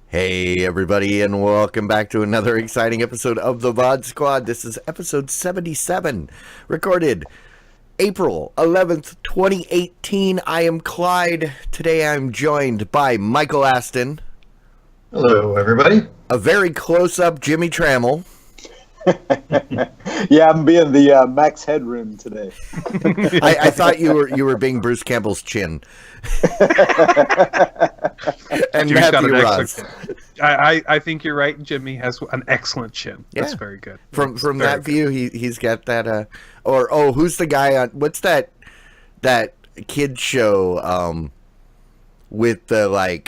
Hey everybody, and welcome back to another exciting episode of the VOD Squad. This is episode 77, recorded April 11th, 2018. I am Clyde. Today I'm joined by Michael Aston. Hello everybody. A very close-up Jimmy Trammell. Yeah, I'm being the Max Headroom today. I thought you were being Bruce Campbell's chin. And Jimmy's got Matthew an Ross. I think you're right. Jimmy has an excellent chin. That's very good. From that view, he's got that. Who's the guy on? What's that kid show? With the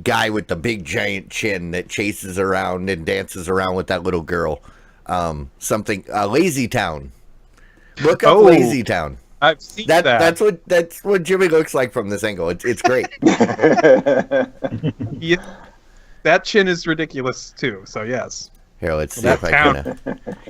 guy with the big giant chin that chases around and dances around with that little girl. Lazy Town. Look up Lazy Town. I've seen that. That's what Jimmy looks like from this angle. It's great. Yeah, that chin is ridiculous too. So yes. Here, let's see if I can.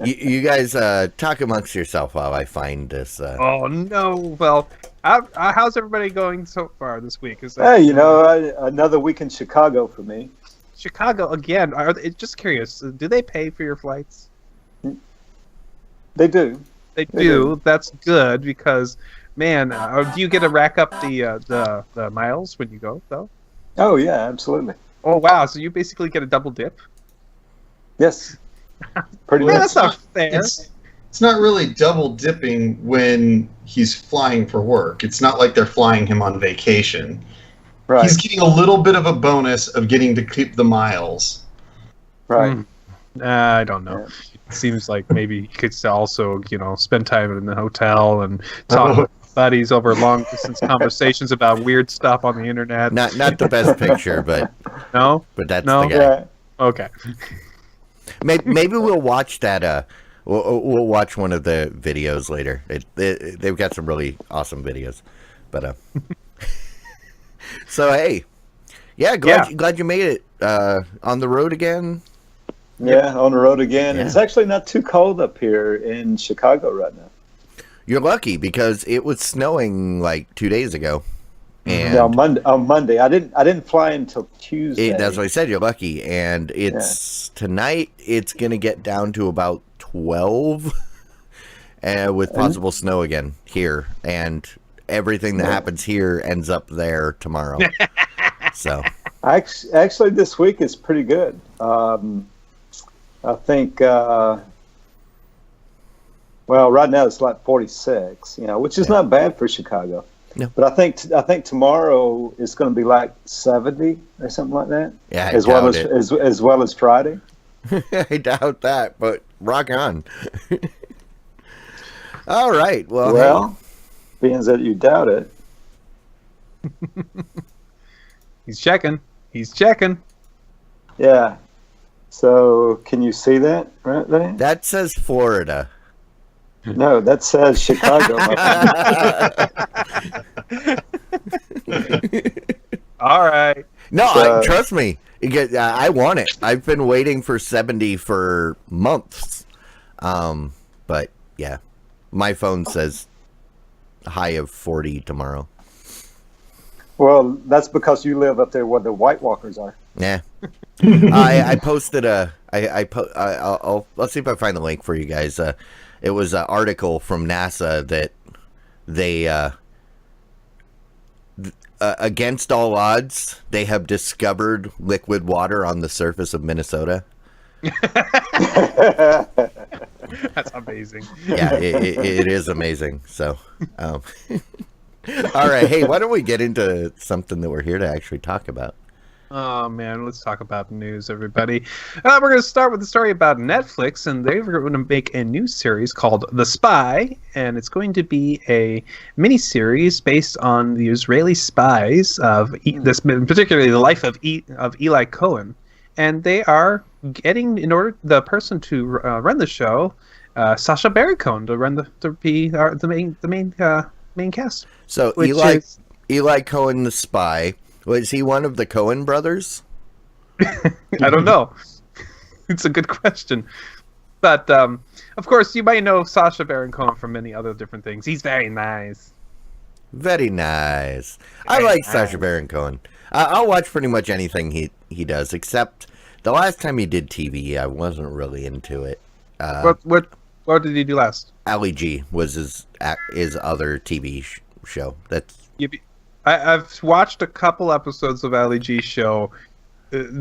You guys talk amongst yourself while I find this. Oh no! Well, how's everybody going so far this week? Hey, another week in Chicago for me. Chicago again. Just curious. Do they pay for your flights? They do. They do. That's good because, man, do you get to rack up the miles when you go though? Oh yeah, absolutely. Oh wow! So you basically get a double dip. Yes. Pretty much. That's not fair. It's not really double dipping when he's flying for work. It's not like they're flying him on vacation. Right. He's getting a little bit of a bonus of getting to keep the miles. Right. I don't know. Yeah. It seems like maybe you could also, spend time in the hotel and talk with buddies over long distance conversations about weird stuff on the internet. Not the best picture, but no. But that's no? the guy. Yeah. Okay. Maybe we'll watch that. We'll watch one of the videos later. They've got some really awesome videos, but So hey, glad you made it on the road again. Yeah, on the road again. Yeah. It's actually not too cold up here in Chicago right now. You're lucky because it was snowing like 2 days ago. And on Monday. I didn't fly until Tuesday. That's what I said. You're lucky, and it's tonight. It's gonna get down to about 12, with possible snow again here, and everything that happens here ends up there tomorrow. So actually, this week is pretty good. I think. Well, right now it's like 46, which is not bad for Chicago. No. But I think tomorrow is going to be like 70 or something like that. Yeah, as well as Friday. I doubt that, but rock on. All right. Well, being that you doubt it. He's checking. Yeah. So can you see that right there? that says Florida. No, that says Chicago. All right. No, trust me. I want it. I've been waiting for 70 for months. But yeah, my phone says a high of 40 tomorrow. Well, that's because you live up there where the White Walkers are. Yeah. I posted I'll see if I find the link for you guys. It was an article from NASA that they, against all odds, they have discovered liquid water on the surface of Minnesota. That's amazing. Yeah, it is amazing. So, all right. Hey, why don't we get into something that we're here to actually talk about? Oh man, let's talk about news, everybody. We're going to start with the story about Netflix, and they're going to make a new series called The Spy, and it's going to be a miniseries based on the Israeli spies of this, particularly the life of Eli Cohen. And they are getting, in order the person to run the show, Sacha Baron Cohen to be the main cast. So Eli Cohen, the spy. Was he one of the Cohen brothers? I don't know. It's a good question. But, of course, you might know Sacha Baron Cohen from many other different things. He's very nice. Very nice. I like Sacha Baron Cohen. I'll watch pretty much anything he does, except the last time he did TV, I wasn't really into it. What did he do last? Ali G was his other TV show. That's... I've watched a couple episodes of Ali G's show.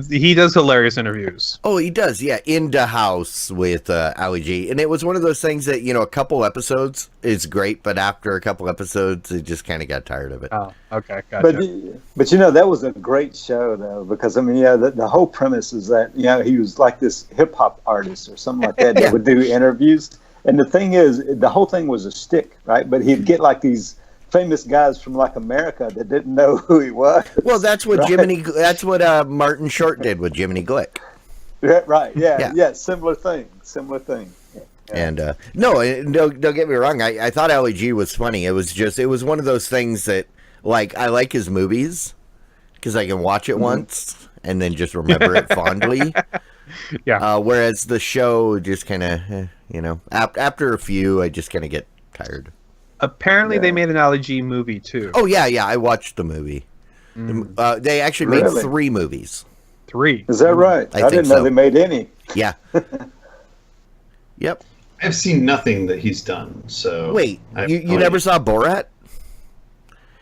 He does hilarious interviews. Oh, he does, yeah. In the House with Ali G. And it was one of those things that, a couple episodes is great, but after a couple episodes, it just kind of got tired of it. Oh, okay, gotcha. But that was a great show, though, because, the whole premise is that, he was like this hip-hop artist or something like that that would do interviews. And the thing is, the whole thing was a shtick, right? But he'd get, like, these famous guys from like America that didn't know who he was. Well, that's what right? That's what Martin Short did with Jiminy Glick. Yeah, right. Yeah. Similar thing. Yeah. And don't get me wrong. I thought Ali G was funny. It was one of those things that, like, I like his movies because I can watch it once and then just remember it fondly. Yeah. Whereas the show just kind of, after a few, I just kind of get tired. Apparently, they made an Ali G movie too. Oh yeah, I watched the movie. They actually made 3 movies. 3? Is that right? I didn't know they made any. Yeah. Yep. I've seen nothing that he's done. So wait, you never saw Borat?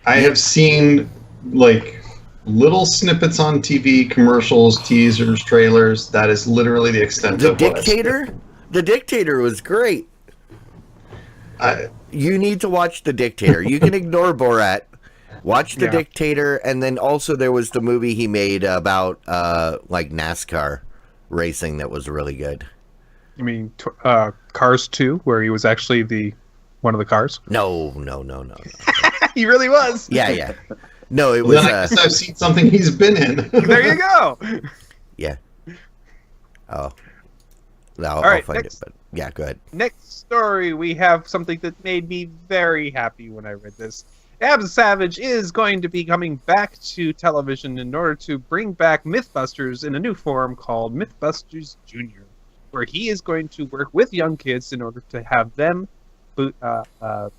I have seen like little snippets on TV, commercials, teasers, trailers. That is literally the extent of The Dictator. The Dictator was great. You need to watch The Dictator. You can ignore Borat. Watch The Dictator, and then also there was the movie he made about like NASCAR racing that was really good. You mean Cars 2, where he was actually one of the cars? No. He really was. Yeah. No, it was. Then I guess I've seen something he's been in. There you go. Yeah. Oh. All right, I'll find it, but yeah, go ahead. Next story, we have something that made me very happy when I read this. Ab Savage is going to be coming back to television in order to bring back Mythbusters in a new form called Mythbusters Junior, where he is going to work with young kids in order to have them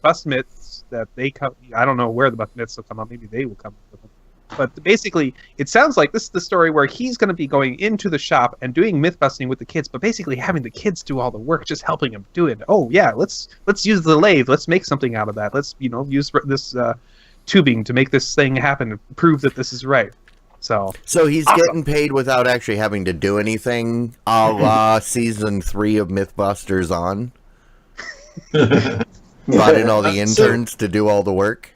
bust myths that they come. I don't know where the bust myths will come up. Maybe they will come up with them. But basically, it sounds like this is the story where he's going to be going into the shop and doing myth busting with the kids, but basically having the kids do all the work, just helping them do it. Oh yeah, let's use the lathe. Let's make something out of that. Let's use this tubing to make this thing happen and prove that this is right. So he's getting paid without actually having to do anything, a la season 3 of Mythbusters on. Brought in all the interns to do all the work.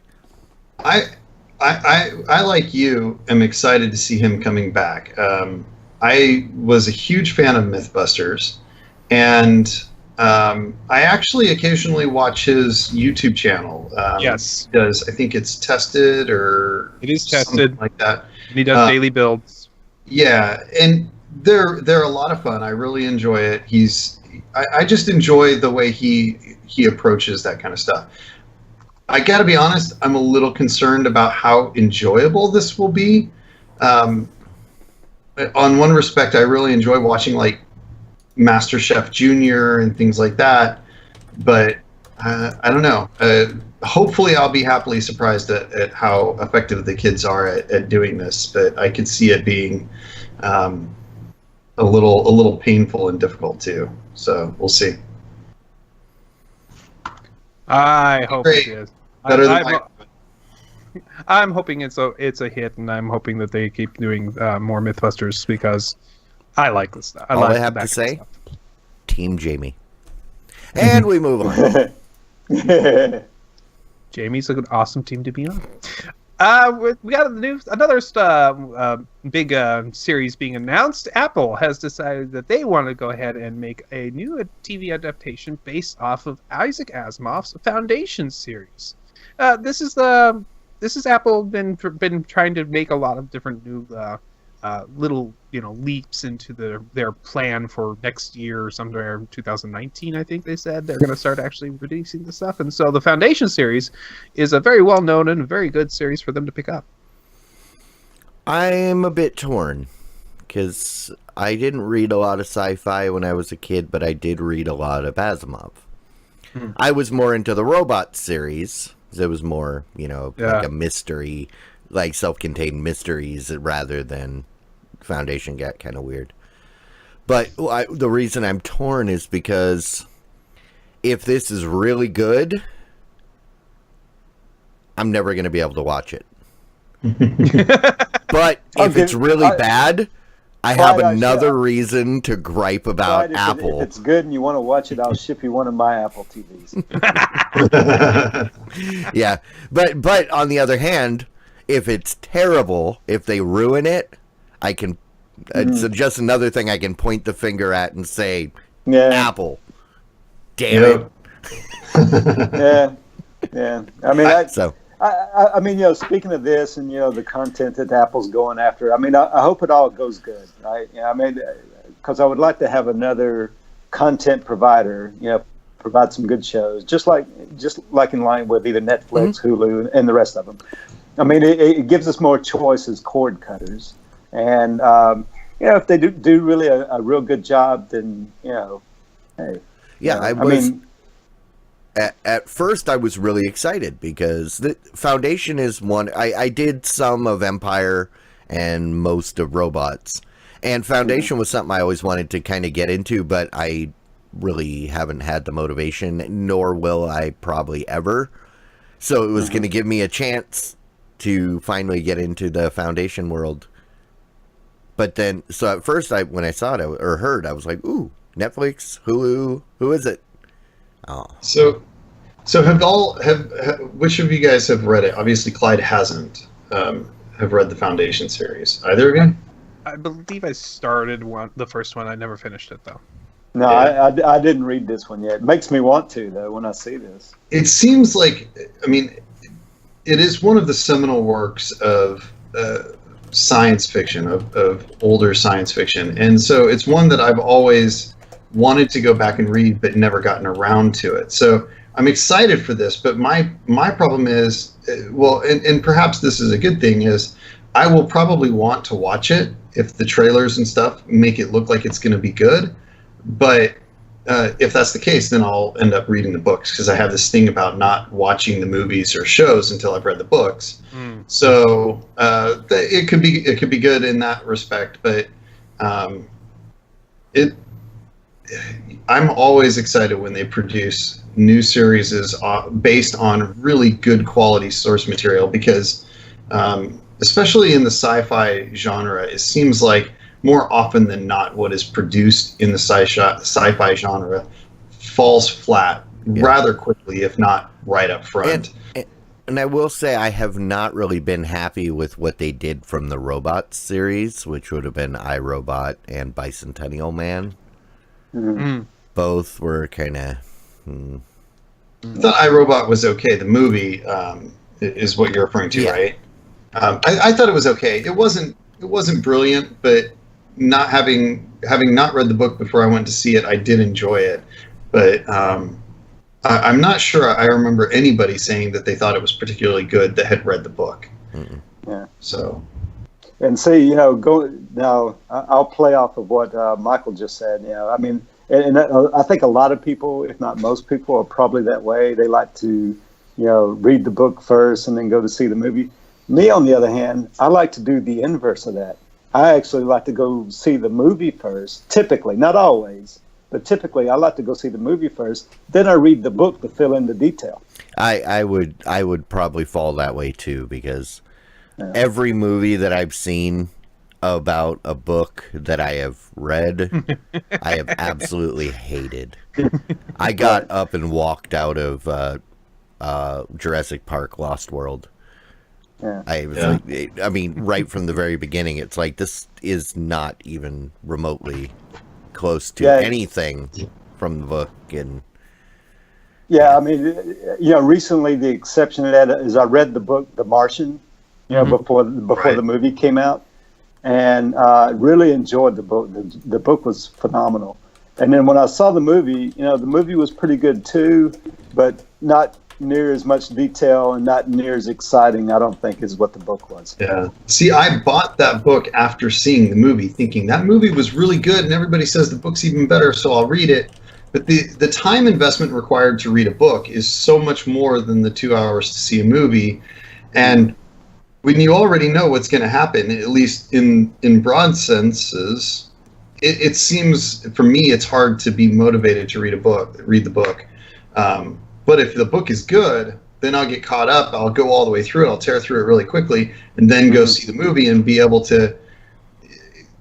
I like you, am excited to see him coming back. I was a huge fan of Mythbusters, and I actually occasionally watch his YouTube channel. Yes. Because I think it's Tested or it is Tested like that. And he does daily builds. Yeah, and they're a lot of fun. I really enjoy it. I just enjoy the way he approaches that kind of stuff. I got to be honest, I'm a little concerned about how enjoyable this will be. On one respect, I really enjoy watching like MasterChef Junior and things like that, but I don't know. Hopefully, I'll be happily surprised at how effective the kids are at doing this, but I could see it being a little painful and difficult too. So we'll see. I hope it is. I'm hoping it's a hit, and I'm hoping that they keep doing more Mythbusters because I like this stuff. All I have to say, Team Jamie. And we move on. Jamie's an awesome team to be on. We got another big series being announced. Apple has decided that they want to go ahead and make a new TV adaptation based off of Isaac Asimov's Foundation series. This is Apple been trying to make a lot of different new little leaps into their plan for next year or somewhere in 2019. I think they said they're going to start actually releasing the stuff, and so the Foundation series is a very well known and very good series for them to pick up. I'm a bit torn because I didn't read a lot of sci-fi when I was a kid, but I did read a lot of Asimov. I was more into the robot series. It was more, like a mystery, like self-contained mysteries rather than Foundation got kind of weird. But the reason I'm torn is because if this is really good, I'm never going to be able to watch it. But if it's really bad, I have another reason to gripe about Apple. If it's good and you want to watch it, I'll ship you one of my Apple TVs. Yeah, but on the other hand, if it's terrible, if they ruin it, I can. It's just another thing I can point the finger at and say, Apple, damn it. Yeah. I mean, speaking of this and the content that Apple's going after, I mean, I hope it all goes good, right? I mean, because I would like to have another content provider, provide some good shows, just like in line with either Netflix, Hulu, and the rest of them. I mean, it gives us more choice as cord cutters, and if they do really a real good job, then hey. Yeah, I mean. At first, I was really excited because the Foundation is one. I did some of Empire and most of Robots, and Foundation was something I always wanted to kind of get into, but I really haven't had the motivation, nor will I probably ever. So it was going to give me a chance to finally get into the Foundation world. But then, so at first, when I saw it or heard, I was like, "Ooh, Netflix, Hulu, who is it?" Oh. So which of you guys have read it? Obviously, Clyde hasn't. Have read the Foundation series. Either of you? I believe I started the first one. I never finished it though. No, yeah. I didn't read this one yet. It makes me want to though when I see this. It seems like, I mean, it is one of the seminal works of science fiction, of older science fiction, and so it's one that I've always wanted to go back and read, but never gotten around to it. So I'm excited for this, but my problem is, and perhaps this is a good thing, is I will probably want to watch it if the trailers and stuff make it look like it's going to be good. But if that's the case, then I'll end up reading the books because I have this thing about not watching the movies or shows until I've read the books. So it could be good in that respect, but I'm always excited when they produce new series based on really good quality source material because especially in the sci-fi genre, it seems like more often than not what is produced in the sci-fi genre falls flat rather quickly, if not right up front. And I will say I have not really been happy with what they did from the Robots series, which would have been iRobot and Bicentennial Man. Both were kind of... I thought iRobot was okay. The movie is what you're referring to, right? I thought it was okay. It wasn't brilliant, but not having not read the book before I went to see it, I did enjoy it. But I'm not sure I remember anybody saying that they thought it was particularly good that had read the book. Yeah. So. And see, I'll play off of what Michael just said. I mean, and I think a lot of people, if not most people, are probably that way. They like to, read the book first and then go to see the movie. Me, on the other hand, I like to do the inverse of that. I actually like to go see the movie first, typically, not always, but typically I like to go see the movie first, then I read the book to fill in the detail. I would probably fall that way too, because every movie that I've seen about a book that I have read, I have absolutely hated. I got up and walked out of Jurassic Park Lost World. Yeah. I was like, I mean, right from the very beginning, it's like this is not even remotely close to anything from the book. And yeah, I mean, recently the exception to that is I read the book The Martian, before the movie came out, and really enjoyed the book. The book was phenomenal. And then when I saw the movie, the movie was pretty good too, but not near as much detail and not near as exciting, I don't think, as what the book was. Yeah. See, I bought that book after seeing the movie, thinking that movie was really good, and everybody says the book's even better, so I'll read it. But the time investment required to read a book is so much more than the 2 hours to see a movie. And when you already know what's going to happen, at least in broad senses, it seems, for me, it's hard to be motivated to read the book. But if the book is good, then I'll get caught up. I'll go all the way through it. I'll tear through it really quickly and then go see the movie and be able to...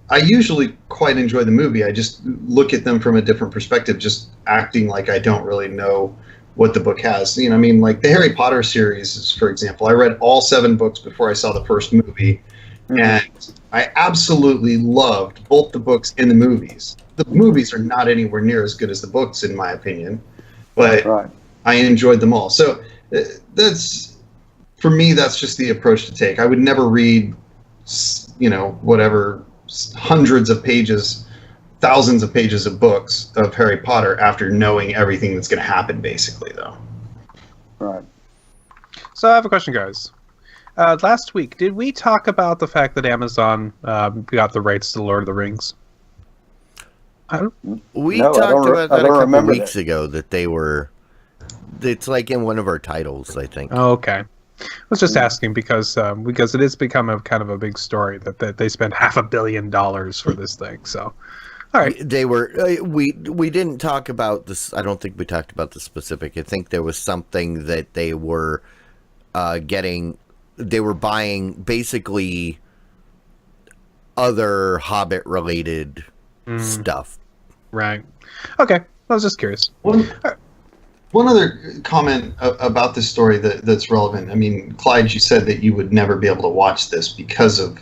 I usually quite enjoy the movie. I just look at them from a different perspective, just acting like I don't really know what the book has. I mean, like the Harry Potter series, for example. I read all 7 books before I saw the first movie, and I absolutely loved both the books and the movies. The movies are not anywhere near as good as the books, in my opinion, but I enjoyed them all. So that's, for me, that's just the approach to take. I would never read, whatever, hundreds of pages, thousands of pages of books of Harry Potter after knowing everything that's going to happen, basically, though. Right. So I have a question, guys. Last week, did we talk about the fact that Amazon got the rights to Lord of the Rings? We talked about that a couple weeks ago, that they were... It's like in one of our titles, I think. Oh, okay. I was just asking because it has become a kind of a big story that they spent $500 million for this thing. So, all right. They were we didn't talk about this. I don't think we talked about the specific. I think there was something that they were getting. They were buying basically other Hobbit related stuff. Right. Okay. I was just curious. One other comment about this story that's relevant. I mean, Clyde, you said that you would never be able to watch this because of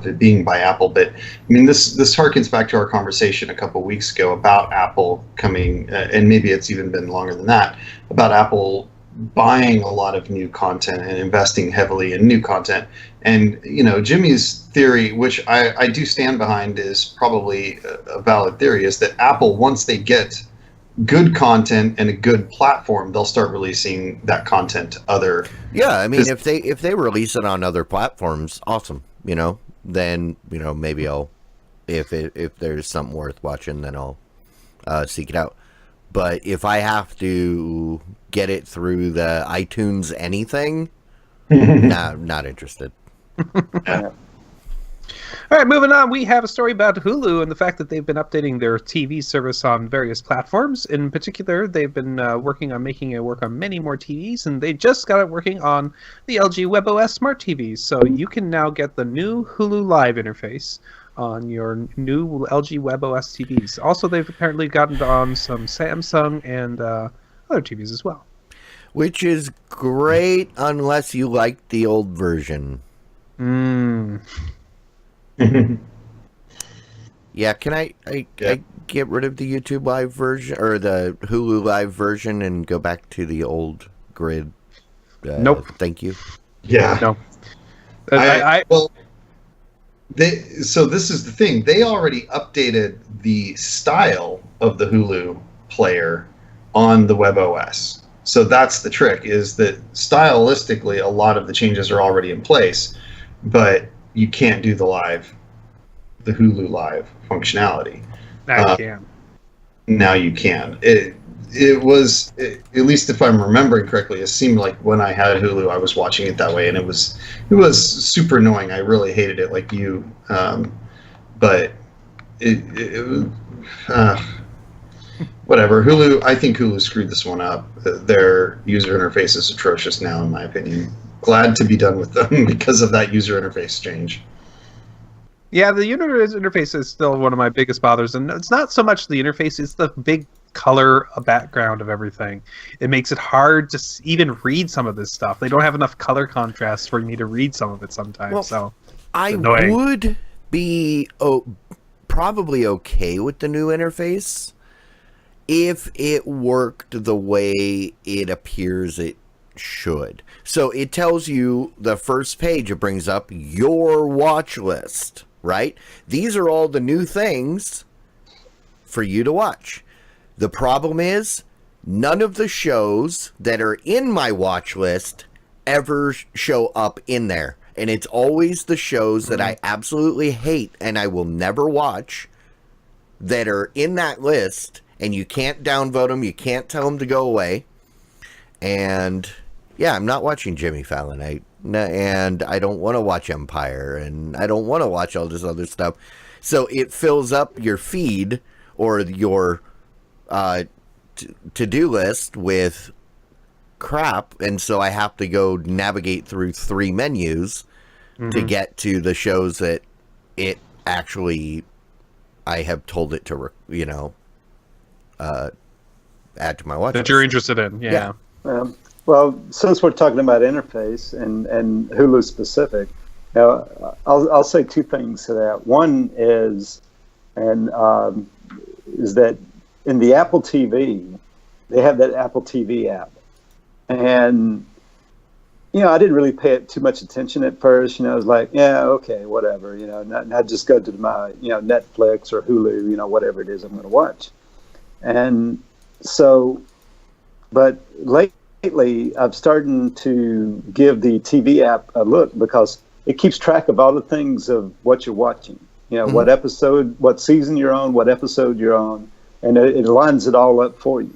it being by Apple. But, I mean, this harkens back to our conversation a couple of weeks ago about Apple coming, and maybe it's even been longer than that, about Apple buying a lot of new content and investing heavily in new content. And, Jimmy's theory, which I do stand behind, is probably a valid theory, is that Apple, once they get good content and a good platform, they'll start releasing that content to other... Yeah, I mean, if they release it on other platforms, awesome. Then maybe I'll, if there's something worth watching, then I'll seek it out. But if I have to get it through the iTunes anything, not interested. Yeah. All right, moving on. We have a story about Hulu and the fact that they've been updating their TV service on various platforms. In particular, they've been working on making it work on many more TVs, and they just got it working on the LG WebOS smart TVs. So you can now get the new Hulu Live interface on your new LG WebOS TVs. Also, they've apparently gotten on some Samsung and other TVs as well. Which is great unless you like the old version. Yeah, can I get rid of the YouTube Live version or the Hulu Live version and go back to the old grid? Nope. Thank you. Yeah. No. So this is the thing. They already updated the style of the Hulu player on the WebOS. So that's the trick, is that stylistically a lot of the changes are already in place, but you can't do the Hulu Live functionality. Now you can. Now you can. It was, at least if I'm remembering correctly, it seemed like when I had Hulu, I was watching it that way, and it was super annoying. I really hated it, like you. But it whatever. Hulu. I think Hulu screwed this one up. Their user interface is atrocious now, in my opinion. Glad to be done with them because of that user interface change. Yeah, the user interface is still one of my biggest bothers, and it's not so much the interface; it's the big color a background of everything. It makes it hard to even read some of this stuff. They don't have enough color contrast for me to read some of it sometimes. Well, so I annoying. would be probably okay with the new interface if it worked the way it appears it should. So it tells you the first page, it brings up your watch list, right? These are all the new things for you to watch. The problem is none of the shows that are in my watch list ever show up in there. And it's always the shows that I absolutely hate and I will never watch that are in that list, and you can't downvote them, you can't tell them to go away. And yeah, I'm not watching Jimmy Fallon. And I don't want to watch Empire, and I don't want to watch all this other stuff. So it fills up your feed or your to-do list with crap, and so I have to go navigate through 3 menus to get to the shows that it actually I have told it to add to my watch that list. you're interested in. Yeah. Well, since we're talking about interface and Hulu specific, I'll say 2 things to that. One is that in the Apple TV, they have that Apple TV app. And, I didn't really pay it too much attention at first. I was like, yeah, okay, whatever. Not just go to my, Netflix or Hulu, whatever it is I'm going to watch. And so, but lately I've started to give the TV app a look because it keeps track of all the things of what you're watching. What episode, what season you're on, what episode you're on, and it lines it all up for you.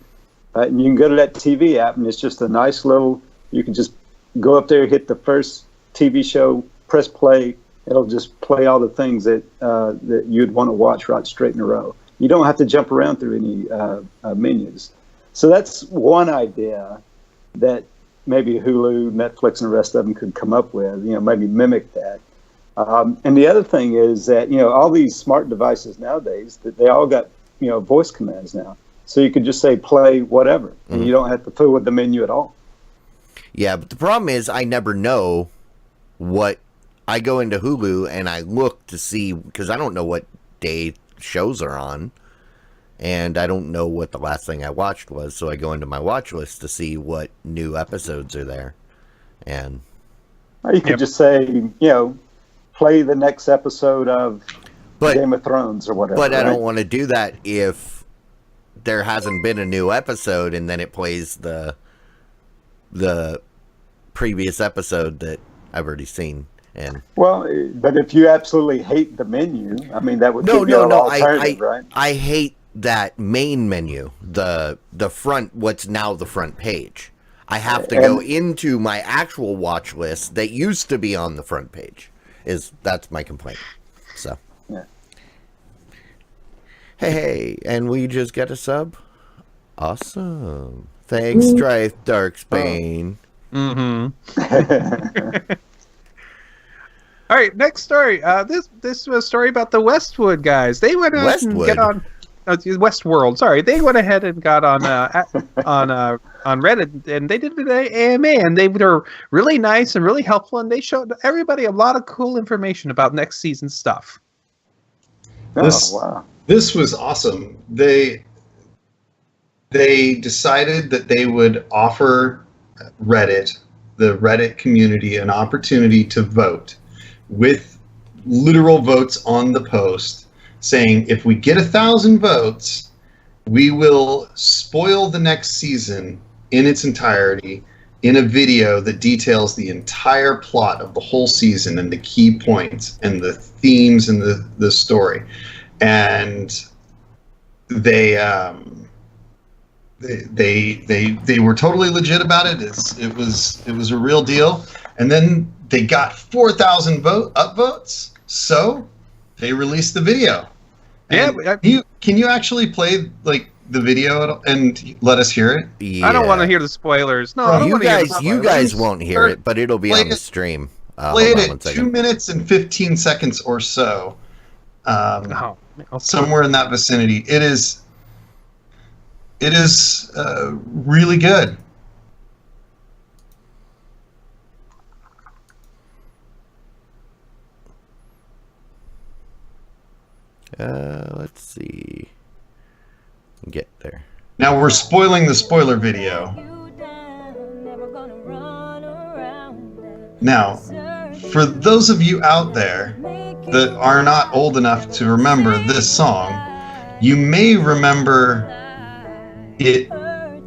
Right? And you can go to that TV app, and it's just a nice little, you can just go up there, hit the first TV show, press play. It'll just play all the things that you'd want to watch right straight in a row. You don't have to jump around through any menus. So that's one idea that maybe Hulu, Netflix, and the rest of them could come up with, maybe mimic that. And the other thing is that, all these smart devices nowadays, that they all got, voice commands now. So you could just say play whatever, and you don't have to fool with the menu at all. Yeah, but the problem is I never know what... I go into Hulu and I look to see, because I don't know what day shows are on, and I don't know what the last thing I watched was, so I go into my watch list to see what new episodes are there. And or you could just say, play the next episode of Game of Thrones or whatever. But I right? don't want to do that if there hasn't been a new episode and then it plays the previous episode that I've already seen. And well, but if you absolutely hate the menu, I mean, that would give you an alternative, right? I hate that main menu, the front, what's now the front page. I have to go into my actual watch list that used to be on the front page. That's my complaint. So, yeah. Hey, and we just got a sub? Awesome. Thanks, Strife Darksbane. All right, next story. This was a story about the Westwood guys. They went out and get on Westworld. Sorry, they went ahead and got on Reddit, and they did an AMA, and they were really nice and really helpful, and they showed everybody a lot of cool information about next season stuff. This was awesome. They decided that they would offer Reddit, the Reddit community, an opportunity to vote with literal votes on the post, saying if we get 1,000 votes, we will spoil the next season in its entirety in a video that details the entire plot of the whole season and the key points and the themes and the story. And they were totally legit about it. It was a real deal. And then they got 4,000 upvotes, so they released the video. And can you actually play like the video and let us hear it? Yeah. I don't want to hear the spoilers. No, I don't want to hear the spoilers. You guys won't hear it, but it'll be on the stream. Play it at 2 minutes and 15 seconds or so. Somewhere in that vicinity. It is it is really good. Let's see. Get there. Now we're spoiling the spoiler video. Now, for those of you out there that are not old enough to remember this song, you may remember it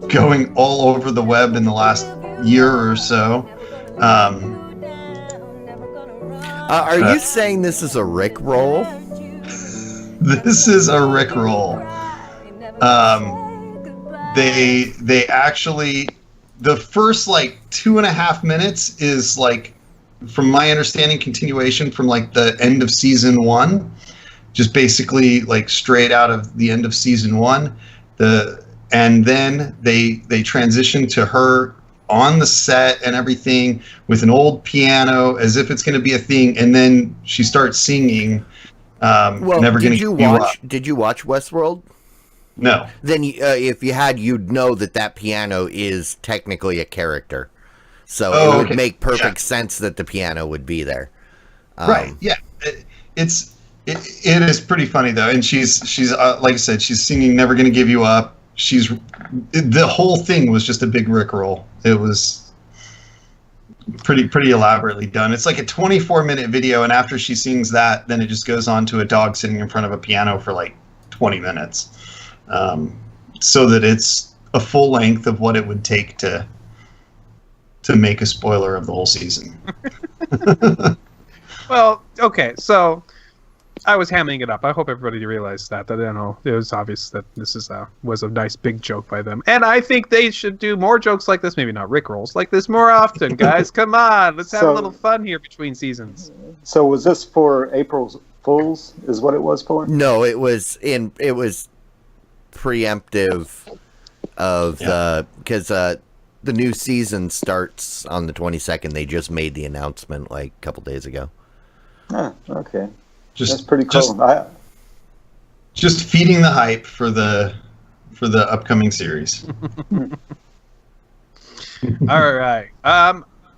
going all over the web in the last year or so. Are you saying this is a Rickroll? This is a Rickroll. They actually, the first like 2.5 minutes is like, from my understanding, continuation from like the end of season 1, just basically like straight out of the end of season 1. And then they transition to her on the set and everything with an old piano as if it's going to be a thing, and then she starts singing. Did you watch Westworld? No. Then if you had, you'd know that piano is technically a character. So it would make perfect sense that the piano would be there. Right. Yeah. It is pretty funny though, and she's like I said, she's singing "Never Gonna Give You Up." The whole thing was just a big Rickroll. It was pretty elaborately done. It's like a 24-minute video, and after she sings that, then it just goes on to a dog sitting in front of a piano for like 20 minutes, so that it's a full length of what it would take to make a spoiler of the whole season. Well, okay, so I was hamming it up. I hope everybody realized that you know, it was obvious that this was a nice big joke by them. And I think they should do more jokes like this, maybe not Rickrolls, like this more often, guys. Come on, let's have a little fun here between seasons. So was this for April Fools, is what it was for? No, it was preemptive of because the new season starts on the 22nd. They just made the announcement like a couple days ago. Oh, okay. That's pretty cool. Just feeding the hype for the upcoming series. All right.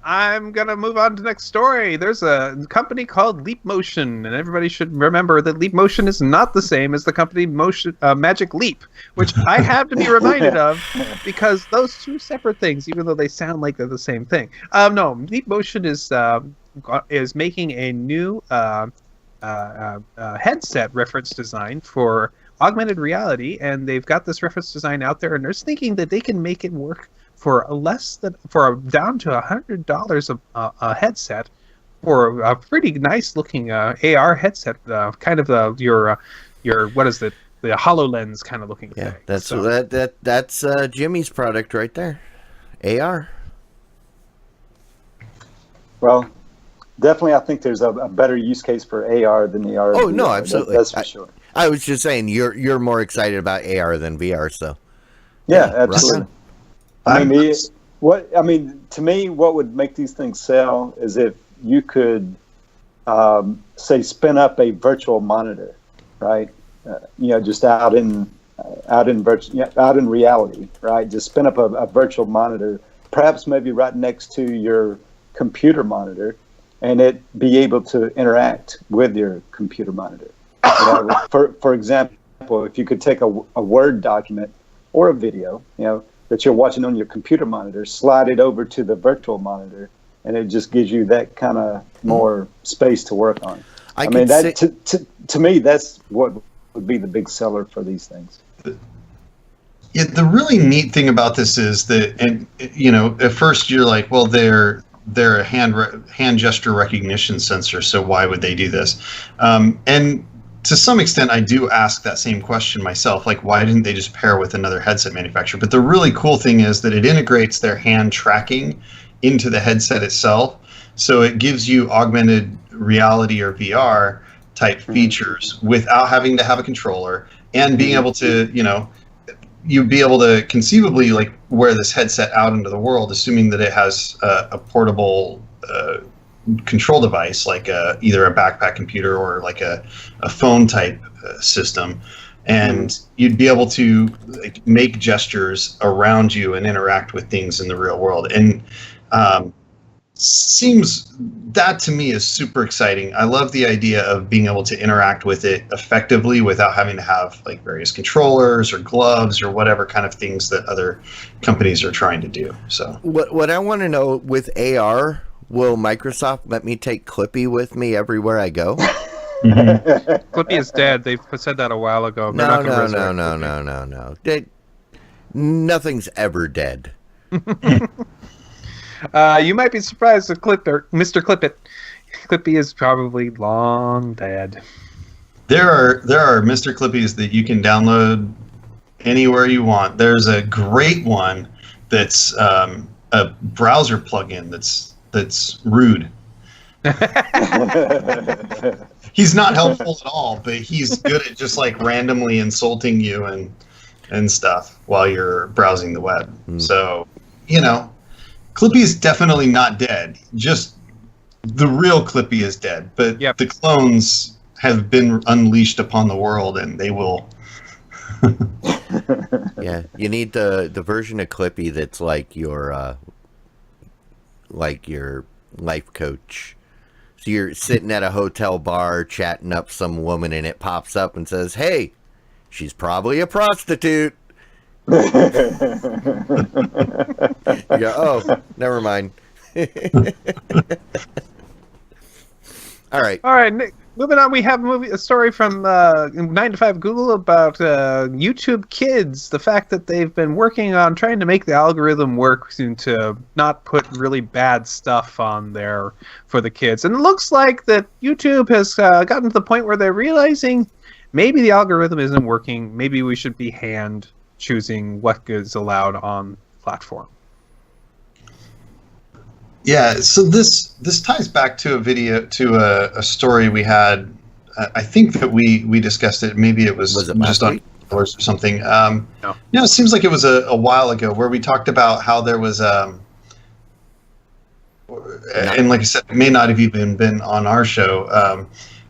I'm going to move on to the next story. There's a company called Leap Motion, and everybody should remember that Leap Motion is not the same as the company Magic Leap, which I have to be reminded of because those two separate things, even though they sound like they're the same thing. No, Leap Motion is making a new headset reference design for augmented reality, and they've got this reference design out there, and they're thinking that they can make it work for down to $100 a headset for a pretty nice looking AR headset, kind of your what is it, the HoloLens kind of looking thing. That's Jimmy's product right there, AR. Well, definitely, I think there's a better use case for AR than the AR. Oh no, absolutely, that's for sure. I was just saying you're more excited about AR than VR, so yeah, absolutely. To me, what would make these things sell is if you could, say, spin up a virtual monitor, right? Just out in reality, right? Just spin up a virtual monitor, perhaps maybe right next to your computer monitor, and it be able to interact with your computer monitor. For example, if you could take a Word document or a video, that you're watching on your computer monitor, slide it over to the virtual monitor, and it just gives you that kind of more space to work on. To me, that's what would be the big seller for these things. Yeah, the really neat thing about this is that, and at first you're like, well, they're a hand gesture recognition sensor, so why would they do this? And to some extent, I do ask that same question myself, like, why didn't they just pair with another headset manufacturer? But the really cool thing is that it integrates their hand tracking into the headset itself, so it gives you augmented reality or VR type features without having to have a controller, and being able to, you'd be able to conceivably like wear this headset out into the world, assuming that it has a portable control device, like either a backpack computer or like a phone type system, and you'd be able to like make gestures around you and interact with things in the real world. And seems that to me is super exciting. I love the idea of being able to interact with it effectively without having to have like various controllers or gloves or whatever kind of things that other companies are trying to do. So what I want to know with AR, will Microsoft let me take Clippy with me everywhere I go? Clippy is dead. They said that a while ago. They're not gonna resurrect Clippy. No. Nothing's ever dead. You might be surprised that Mr. Clippit. Clippy is probably long dead. There are Mr. Clippies that you can download anywhere you want. There's a great one that's a browser plugin that's rude. He's not helpful at all, but he's good at just like randomly insulting you and stuff while you're browsing the web. So, Clippy is definitely not dead. Just the real Clippy is dead, but the clones have been unleashed upon the world, and they will. Yeah, you need the version of Clippy that's like your life coach. So you're sitting at a hotel bar chatting up some woman, and it pops up and says, "Hey, she's probably a prostitute." You go, oh, never mind. All right, Nick. Moving on, we have a story from 9 to 5 Google about YouTube Kids. The fact that they've been working on trying to make the algorithm work to not put really bad stuff on there for the kids. And it looks like that YouTube has gotten to the point where they're realizing maybe the algorithm isn't working. Maybe we should be hand choosing what is allowed on the platform. Yeah, so this ties back to a story we had. I think that we discussed it. Maybe it was just on or something. No, it seems like it was a while ago where we talked about how there was and like I said, it may not have even been on our show.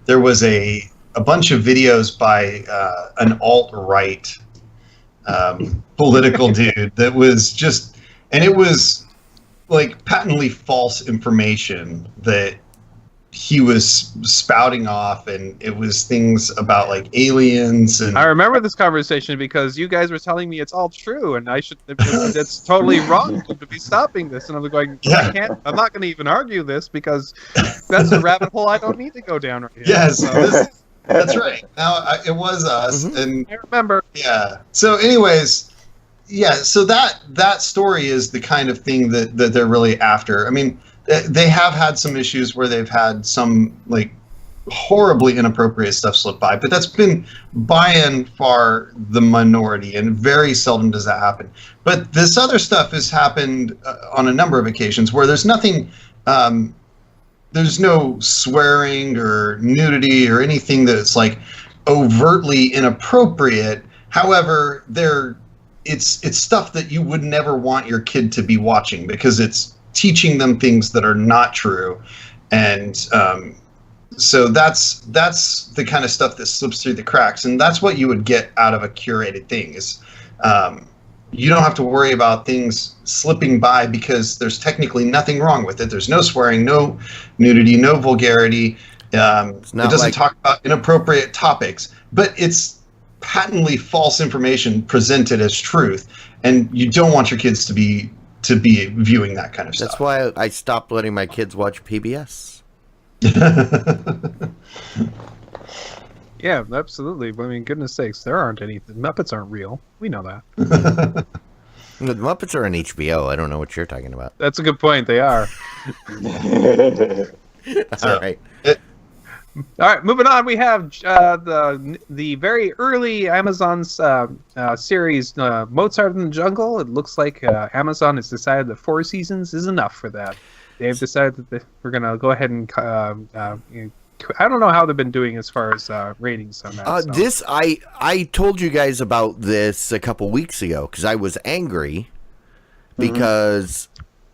There was a bunch of videos by an alt-right political dude that was just, and it was like patently false information that he was spouting off, and it was things about like aliens. And I remember this conversation because you guys were telling me it's all true, and it's totally wrong to be stopping this. And I'm going, I'm not going to even argue this because that's a rabbit hole I don't need to go down right here. Yes, so. That's right. Now it was us, and I remember. Yeah. So, anyways. Yeah, so that story is the kind of thing that they're really after. I mean, they have had some issues where they've had some like horribly inappropriate stuff slip by, but that's been by and far the minority, and very seldom does that happen. But this other stuff has happened on a number of occasions where there's nothing, there's no swearing or nudity or anything that's like overtly inappropriate. However, it's stuff that you would never want your kid to be watching because it's teaching them things that are not true. And so that's the kind of stuff that slips through the cracks. And that's what you would get out of a curated thing is you don't have to worry about things slipping by because there's technically nothing wrong with it. There's no swearing, no nudity, no vulgarity. It doesn't talk about inappropriate topics, but it's patently false information presented as truth, and you don't want your kids to be viewing that kind of stuff. That's why I stopped letting my kids watch PBS. Yeah, absolutely. I mean, goodness sakes, there aren't any. The Muppets aren't real. We know that. The Muppets are on HBO. I don't know what you're talking about. That's a good point. They are. All right. All right, moving on. We have the very early Amazon's series, Mozart in the Jungle. It looks like Amazon has decided that 4 seasons is enough for that. They've decided that we're going to go ahead and I don't know how they've been doing as far as ratings on that. I told you guys about this a couple weeks ago because I was angry because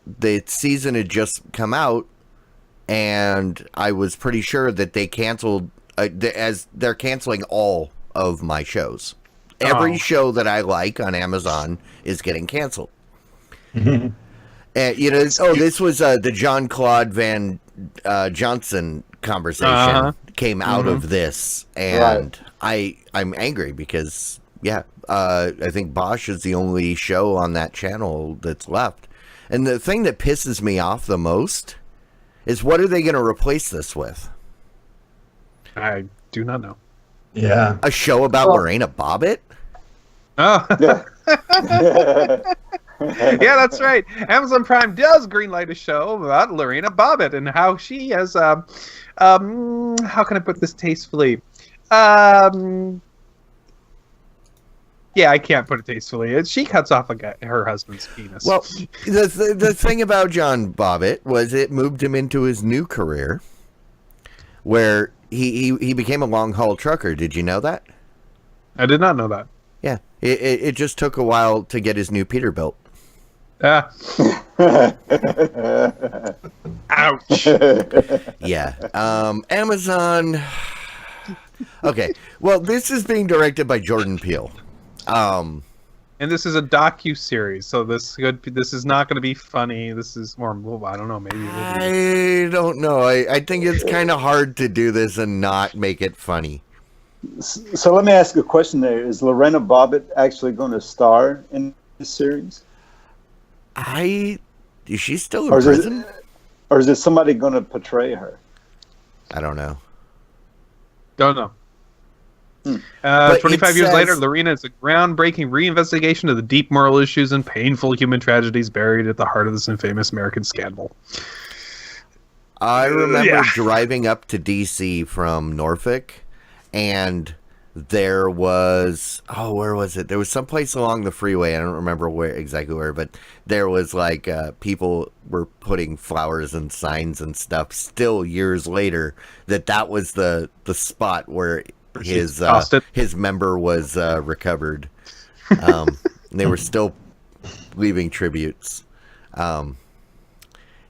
the season had just come out. And I was pretty sure that they canceled, as they're canceling all of my shows. Every Oh. show that I like on Amazon is getting canceled. And this was the John Claude Van Johnson conversation came out of this, and I'm angry because I think Bosch is the only show on that channel that's left. And the thing that pisses me off the most is, what are they going to replace this with? I do not know. Yeah. A show about Lorena Bobbitt? Oh. Yeah, that's right. Amazon Prime does greenlight a show about Lorena Bobbitt and how she has, how can I put this tastefully? Yeah, I can't put it tastefully. She cuts off her husband's penis. Well, the thing about John Bobbitt was it moved him into his new career, where he became a long haul trucker. Did you know that? I did not know that. Yeah, it just took a while to get his new Peterbilt. Ouch. Yeah. Amazon. Okay. Well, this is being directed by Jordan Peele. And this is a docu-series, so this is not going to be funny. This is more, I don't know, maybe it will be. I don't know. I think it's kind of hard to do this and not make it funny. So let me ask a question there. Is Lorena Bobbitt actually going to star in this series? Is she still in prison? Or is it somebody going to portray her? I don't know. Don't know. 25 years later, Lorina is a groundbreaking reinvestigation of the deep moral issues and painful human tragedies buried at the heart of this infamous American scandal. I remember driving up to D.C. from Norfolk, and there was, where was it? There was someplace along the freeway. I don't remember exactly where, but there was like people were putting flowers and signs and stuff still years later that was the spot where his member was recovered. They were still leaving tributes.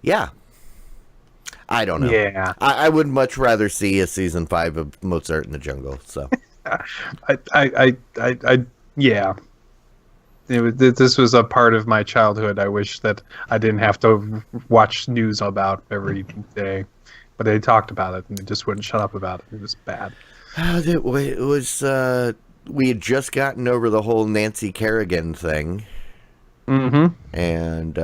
Yeah. I don't know. Yeah. I would much rather see a season 5 of Mozart in the Jungle. So, yeah. This was a part of my childhood. I wish that I didn't have to watch news about every day, but they talked about it and they just wouldn't shut up about it. It was bad. It was. We had just gotten over the whole Nancy Kerrigan thing, and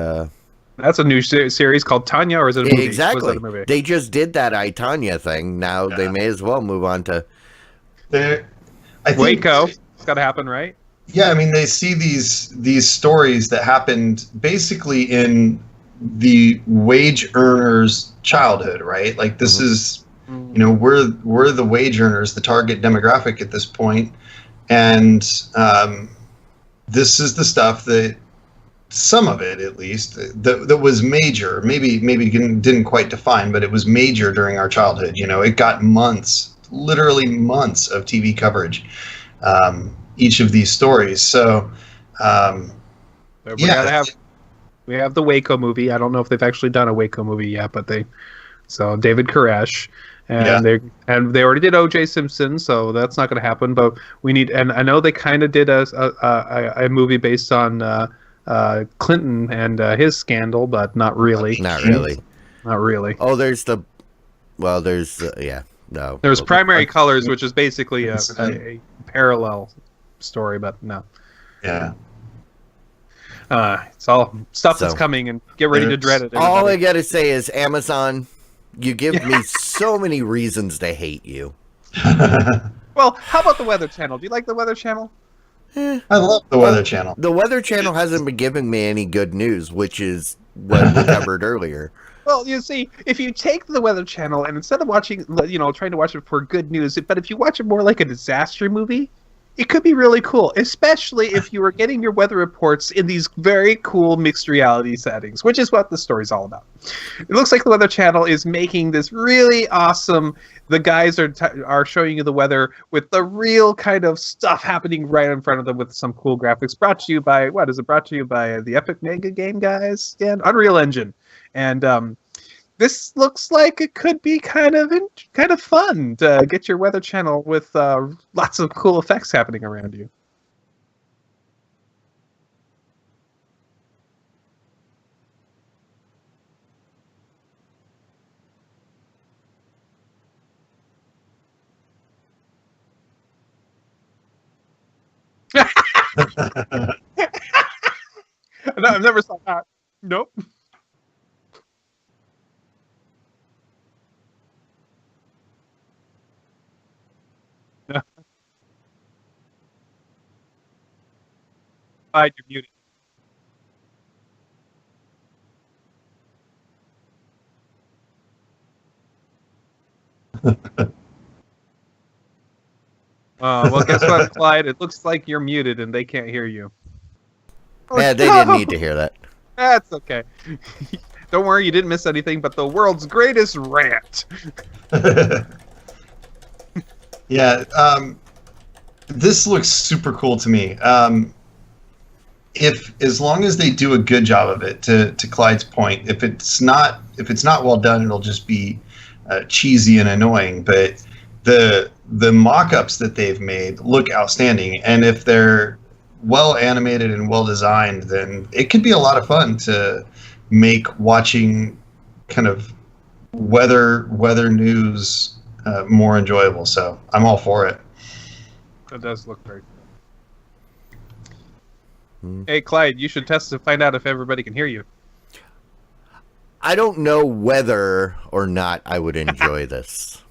that's a new series called Tanya, or is it a movie? Exactly. A movie? They just did that I, Tanya thing. Now they may as well move on to Waco. It's got to happen, right? Yeah, I mean, they see these stories that happened basically in the wage earner's childhood, right? Like this is, we're the wage earners, the target demographic at this point, and this is the stuff that, some of it at least, that was major. Maybe didn't quite define, but it was major during our childhood. It got literally months of TV coverage. Each of these stories. So, we have the Waco movie. I don't know if they've actually done a Waco movie yet, but so David Koresh, and they already did O.J. Simpson, so that's not going to happen. But we need, and I know they kind of did a movie based on Clinton and his scandal, but not really. Not really. Not really. Oh, there's no. There's Primary Colors, which is basically a parallel story, but no. Yeah. It's all stuff that's coming, and get ready to dread it. Everybody. All I gotta say is, Amazon, you give me so many reasons to hate you. Well, how about the Weather Channel? Do you like the Weather Channel? I love the Weather Channel. The Weather Channel hasn't been giving me any good news, which is what we covered earlier. Well, you see, if you take the Weather Channel and instead of watching, trying to watch it for good news, but if you watch it more like a disaster movie, it could be really cool, especially if you were getting your weather reports in these very cool mixed reality settings, which is what the story's all about. It looks like the Weather Channel is making this really awesome. The guys are showing you the weather with the real kind of stuff happening right in front of them with some cool graphics. Brought to you by the Epic Mega Game guys? Again, Unreal Engine. And This looks like it could be kind of fun to get your Weather Channel with lots of cool effects happening around you. No, I've never saw that. Nope. You're muted. Well, guess what, Clyde? It looks like you're muted and they can't hear you. Yeah, they didn't need to hear that. That's okay. Don't worry, you didn't miss anything but the world's greatest rant. Yeah, this looks super cool to me. If as long as they do a good job of it, to Clyde's point, if it's not well done, it'll just be cheesy and annoying. But the mock-ups that they've made look outstanding, and if they're well animated and well designed, then it could be a lot of fun to make watching kind of weather news more enjoyable. So I'm all for it. That does look very cool. Hey, Clyde, you should test to find out if everybody can hear you. I don't know whether or not I would enjoy this.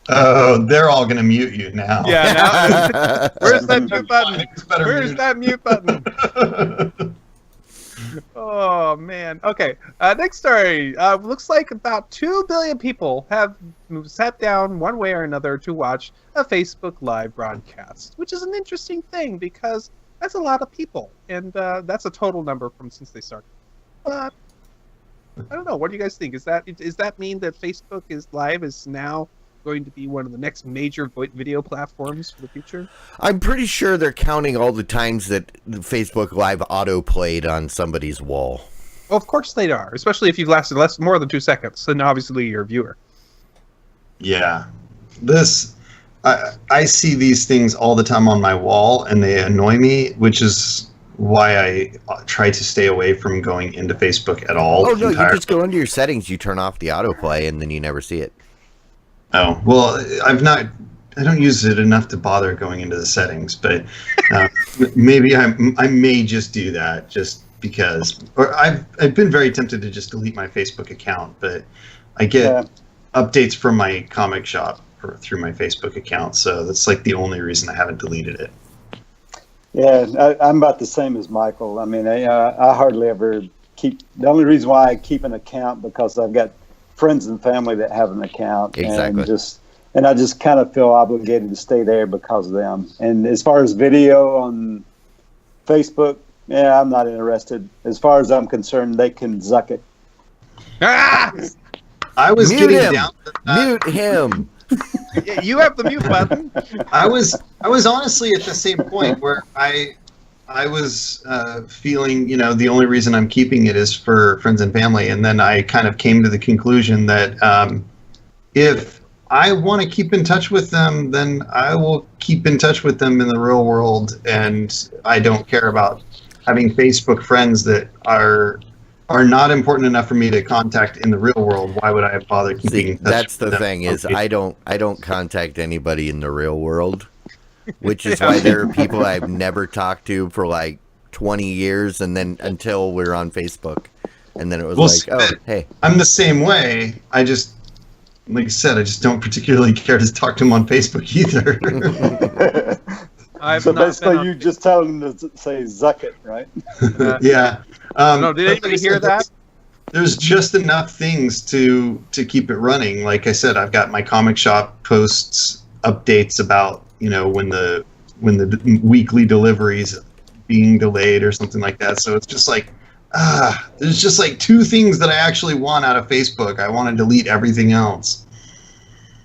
Oh, they're all going to mute you now. Yeah, now. Where's that mute button? Where's that mute button? Oh, man. Okay, next story. Looks like about 2 billion people have sat down one way or another to watch a Facebook Live broadcast, which is an interesting thing because that's a lot of people, and that's a total number from since they started. But I don't know. What do you guys think? Does that mean that Facebook Live is now going to be one of the next major video platforms for the future? I'm pretty sure they're counting all the times that Facebook Live auto-played on somebody's wall. Well, of course they are, especially if you've lasted more than 2 seconds, then obviously you're a viewer. Yeah. I see these things all the time on my wall, and they annoy me, which is why I try to stay away from going into Facebook at all. Oh, no, you just go into your settings, you turn off the autoplay, and then you never see it. Oh, well, I don't use it enough to bother going into the settings, but maybe I may just do that just because. Or I've been very tempted to just delete my Facebook account, but I get updates from my comic shop through my Facebook account, so that's like the only reason I haven't deleted it. Yeah, I'm about the same as Michael. I mean, I hardly ever keep. The only reason why I keep an account because I've got friends and family that have an account, exactly, and I just kind of feel obligated to stay there because of them. And as far as video on Facebook, yeah, I'm not interested. As far as I'm concerned, they can zuck it. Ah! I was mute getting him. down. Mute him. Yeah, you have the mute button. I was honestly at the same point where I was feeling, the only reason I'm keeping it is for friends and family, and then I kind of came to the conclusion that if I want to keep in touch with them, then I will keep in touch with them in the real world, and I don't care about having Facebook friends that are not important enough for me to contact in the real world. Why would I bother keeping in touch? That's the thing is I don't contact anybody in the real world, which is why there are people I've never talked to for like 20 years, and then until we're on Facebook, and then it was oh, hey. I'm the same way. I just, like I said, I just don't particularly care to talk to them on Facebook either. So basically, you just tell them to say "zuck it," right? Yeah. No, did anybody hear that? There's just enough things to keep it running. Like I said, I've got my comic shop posts updates about when the weekly deliveries being delayed or something like that. So it's just like there's just like 2 things that I actually want out of Facebook. I want to delete everything else.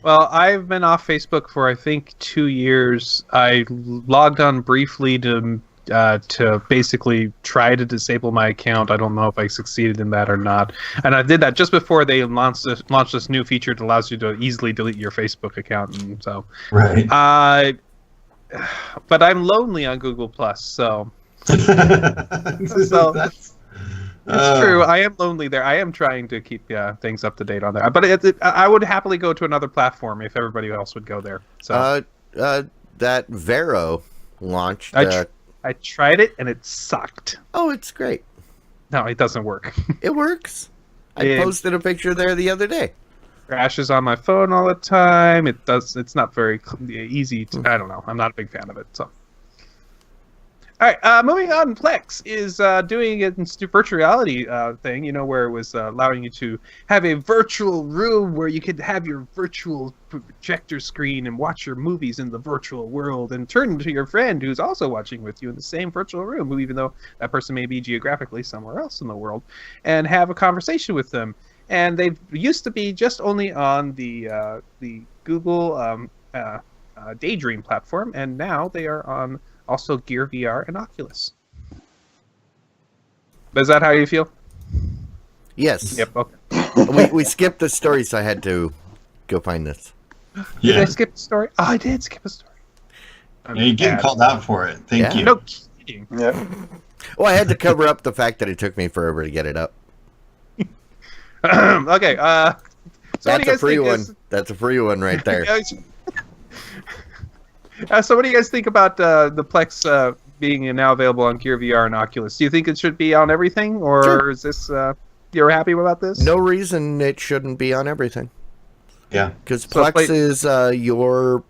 Well, I've been off Facebook for I think 2 years. I logged on briefly to to basically try to disable my account. I don't know if I succeeded in that or not. And I did that just before they launched this new feature that allows you to easily delete your Facebook account. And so, Right. but I'm lonely on Google Plus, so So that's it's true. I am lonely there. I am trying to keep things up to date on there, but I would happily go to another platform if everybody else would go there. So that Vero launched. I tried it and it sucked. Oh, it's great. No, it doesn't work. It works. I posted a picture there the other day. Crashes on my phone all the time. It's not very easy. I don't know. I'm not a big fan of it. So. All right, moving on. Plex is doing a virtual reality thing, where it was allowing you to have a virtual room where you could have your virtual projector screen and watch your movies in the virtual world and turn to your friend who's also watching with you in the same virtual room, even though that person may be geographically somewhere else in the world, and have a conversation with them. And they used to be just only on the Google Daydream platform, and now they are on also Gear VR and Oculus. But is that how you feel? Yes. Yep. Okay. we skipped the story, so I had to go find this. Did I skip the story? Oh, I did skip a story. Yeah, you get called out for it. Thank you. No kidding. Yeah. Well, I had to cover up the fact that it took me forever to get it up. Okay. So That's a free one. That's a free one right there. So what do you guys think about the Plex being now available on Gear VR and Oculus? Do you think it should be on everything, or Sure. is this you're happy about this? No reason it shouldn't be on everything. Yeah. Because So Plex is your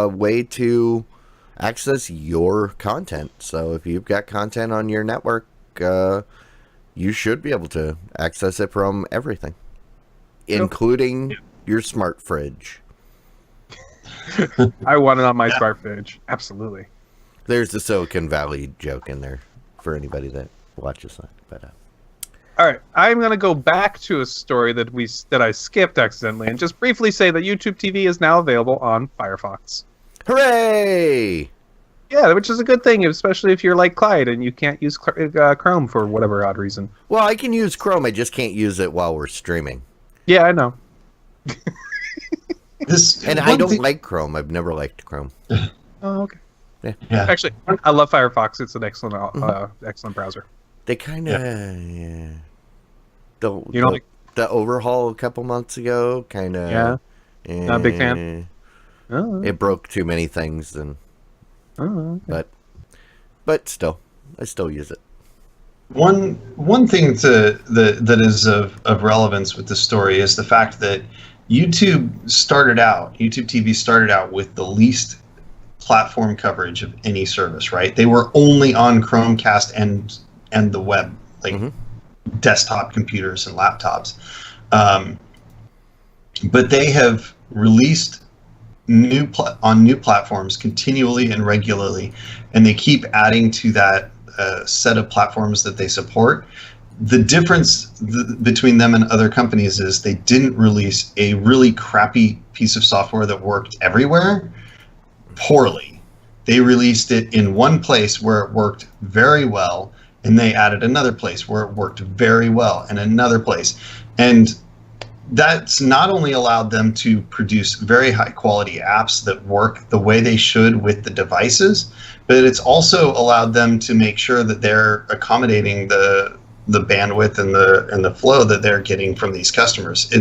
way to access your content. So if you've got content on your network, you should be able to access it from everything, including your smart fridge. I want it on my smart fridge. Absolutely. There's the Silicon Valley joke in there for anybody that watches that. But all right, I'm going to go back to a story that I skipped accidentally and just briefly say that YouTube TV is now available on Firefox. hooray! Yeah, which is a good thing, especially if you're like Clyde and you can't use Chrome for whatever odd reason. Well, I can use Chrome. I just can't use it while we're streaming. Yeah, I know. I don't like Chrome. I've never liked Chrome. Oh, okay. Yeah. Actually, I love Firefox. It's an excellent, excellent browser. They kind of, the overhaul a couple months ago, kind of. Yeah. Not a big fan. Oh. It broke too many things, and Okay. but still, I still use it. One thing that is of relevance with this story is the fact that YouTube TV started out with the least platform coverage of any service, right? They were only on Chromecast and the web, like desktop computers and laptops. But they have released on new platforms continually and regularly, and they keep adding to that set of platforms that they support. The difference between them and other companies is they didn't release a really crappy piece of software that worked everywhere poorly. They released it in one place where it worked very well, and they added another place where it worked very well, and another place. And that's not only allowed them to produce very high quality apps that work the way they should with the devices, but it's also allowed them to make sure that they're accommodating the bandwidth and the flow that they're getting from these customers.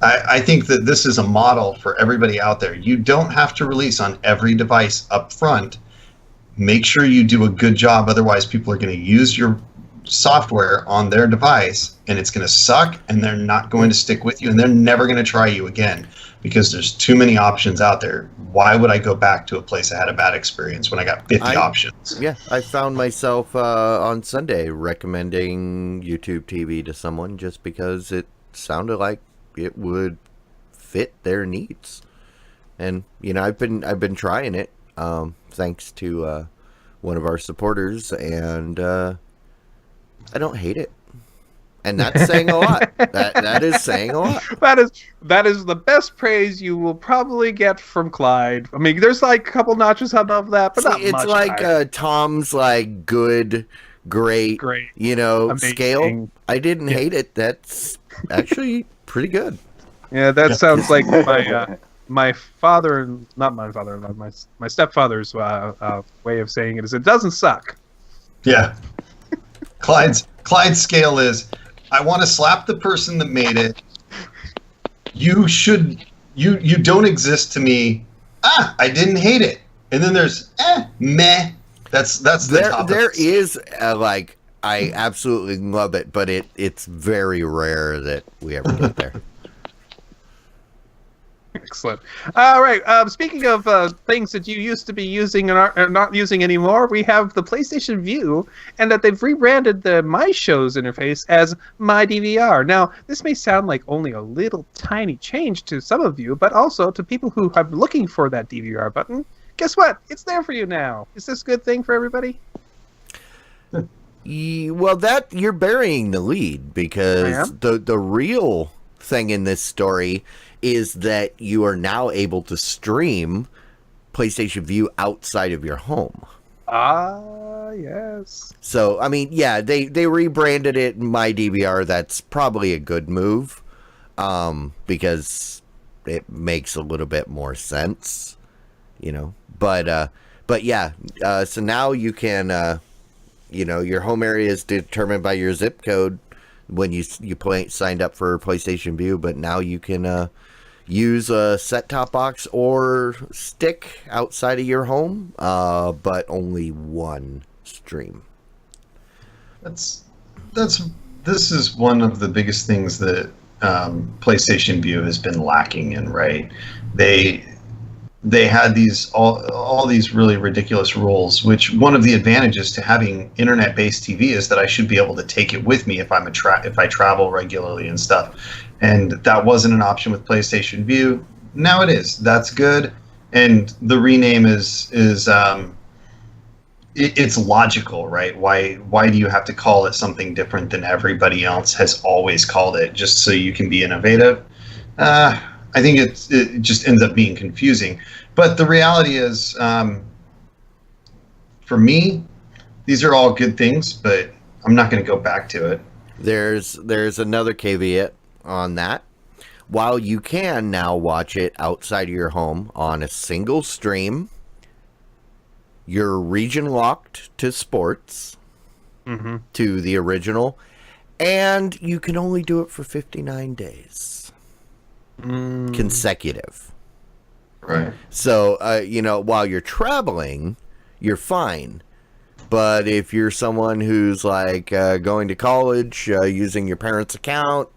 I think that this is a model for everybody out there. You don't have to release on every device up front. Make sure you do a good job, otherwise people are going to use your software on their device and it's going to suck, and they're not going to stick with you, and they're never going to try you again because there's too many options out there. Why would I go back to a place I had a bad experience when I got 50 options? Yeah, I found myself on Sunday recommending YouTube TV to someone just because it sounded like it would fit their needs. And I've been trying it thanks to one of our supporters, and I don't hate it. And that's saying a lot. That is saying a lot. That is the best praise you will probably get from Clyde. I mean, there's like a couple notches above that, but not it's much. like Tom's like good, great, amazing. scale. I didn't hate it. That's actually pretty good. Yeah, that sounds like my father, not my father-in-law, my stepfather's way of saying it is it doesn't suck. Yeah. Clyde's scale is, I want to slap the person that made it. You don't exist to me. I didn't hate it. And then there's meh. That's the top. There is like, I absolutely love it, but it's very rare that we ever get there. Excellent. All right. Speaking of things that you used to be using and are not using anymore, we have the PlayStation View, and that they've rebranded the My Shows interface as My DVR. Now, this may sound like only a little tiny change to some of you, but also to people who are looking for that DVR button. Guess what? It's there for you now. Is this a good thing for everybody? Well, that you're burying the lead, because the real thing in this story is that you are now able to stream PlayStation View outside of your home. Ah, yes. So, I mean, yeah, they rebranded it My DVR. That's probably a good move, because it makes a little bit more sense, But yeah, so now you can, your home area is determined by your zip code when you signed up for PlayStation View, but now you can use a set-top box or stick outside of your home, but only one stream. This is one of the biggest things that PlayStation View has been lacking in, right? They had these all these really ridiculous rules, which one of the advantages to having internet-based TV is that I should be able to take it with me if I travel regularly and stuff. And that wasn't an option with PlayStation View. Now it is. That's good. And the rename is it's logical, right? Why do you have to call it something different than everybody else has always called it, just so you can be innovative? I think it just ends up being confusing. But the reality is, for me, these are all good things, but I'm not going to go back to it. There's another caveat on that. While you can now watch it outside of your home on a single stream, you're region locked to sports, to the original, and you can only do it for 59 days consecutive. Right. So, while you're traveling, you're fine. But if you're someone who's like going to college, using your parents' account,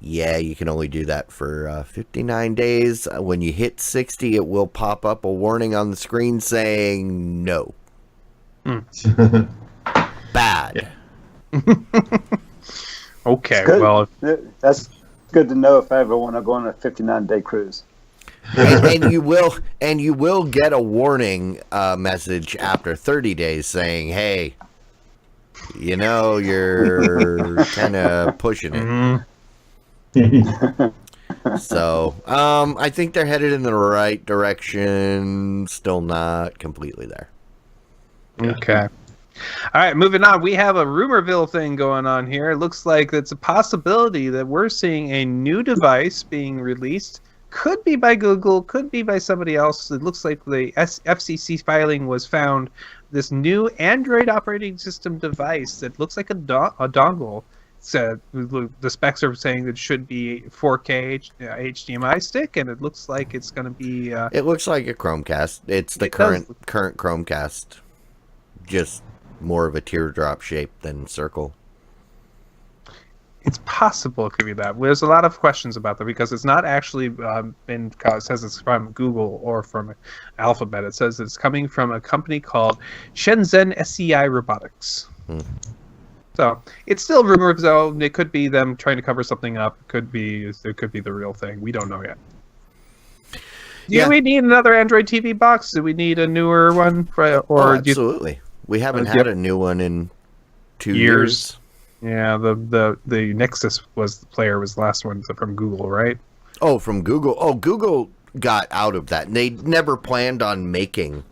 yeah, you can only do that for 59 days. When you hit 60, it will pop up a warning on the screen saying no. Bad. Okay, well, that's good to know if I ever want to go on a 59-day cruise. and you will get a warning message after 30 days saying, hey, you're kind of pushing it. So, I think they're headed in the right direction. Still not completely there. Okay. All right, moving on. We have a Rumorville thing going on here. It looks like it's a possibility that we're seeing a new device being released. Could be by Google, could be by somebody else. It looks like the FCC filing was found. This new Android operating system device that looks like a dongle. The specs are saying it should be 4K HDMI stick, and it looks like it's going to be. It looks like a Chromecast. It's the current Chromecast, just more of a teardrop shape than circle. It's possible it could be that. There's a lot of questions about that because it's not actually it says it's from Google or from Alphabet. It says it's coming from a company called Shenzhen SCI Robotics. So it's still rumors, though. It could be them trying to cover something up. It could be the real thing. We don't know yet. Do we need another Android TV box? Do we need a newer one? Absolutely. We haven't had a new one in 2 years. Yeah, the Nexus was the last one from Google, right? Oh, from Google. Oh, Google got out of that. They never planned on making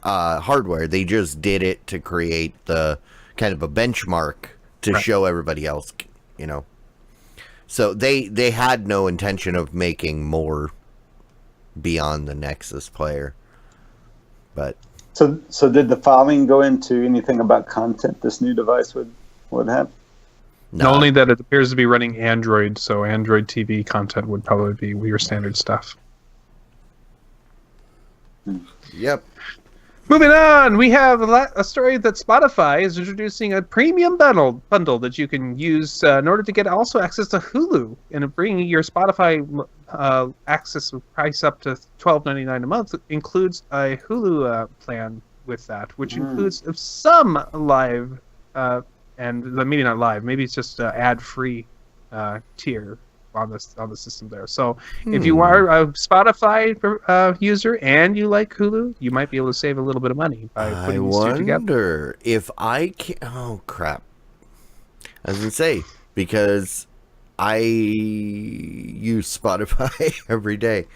hardware. They just did it to create the kind of a benchmark to show everybody else, you know. So they had no intention of making more beyond the Nexus player. But so did the filing go into anything about content this new device would have? no. Only that it appears to be running Android, so Android TV content would probably be your standard stuff. Yep. Moving on, we have a story that Spotify is introducing a premium bundle that you can use in order to get also access to Hulu, and bringing your Spotify access price up to $12.99 a month includes a Hulu plan with that, which includes some live and maybe not live, maybe it's just ad-free tier on the system there. So if you are a Spotify user and you like Hulu, you might be able to save a little bit of money by putting these two together. I wonder if I can. Oh crap! I was gonna say, because I use Spotify every day,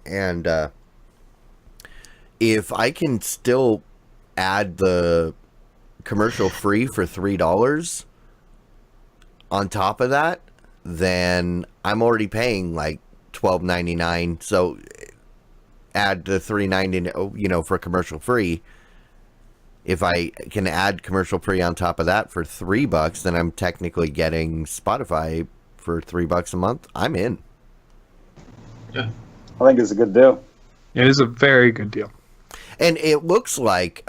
and if I can still add the commercial free for $3 on top of that, then I'm already paying like $12.99. So add the $3.99, you know, for commercial free. If I can add commercial free on top of that for $3, then I'm technically getting Spotify for $3 a month. I'm in. Yeah, I think it's a good deal. It is a very good deal. And it looks like,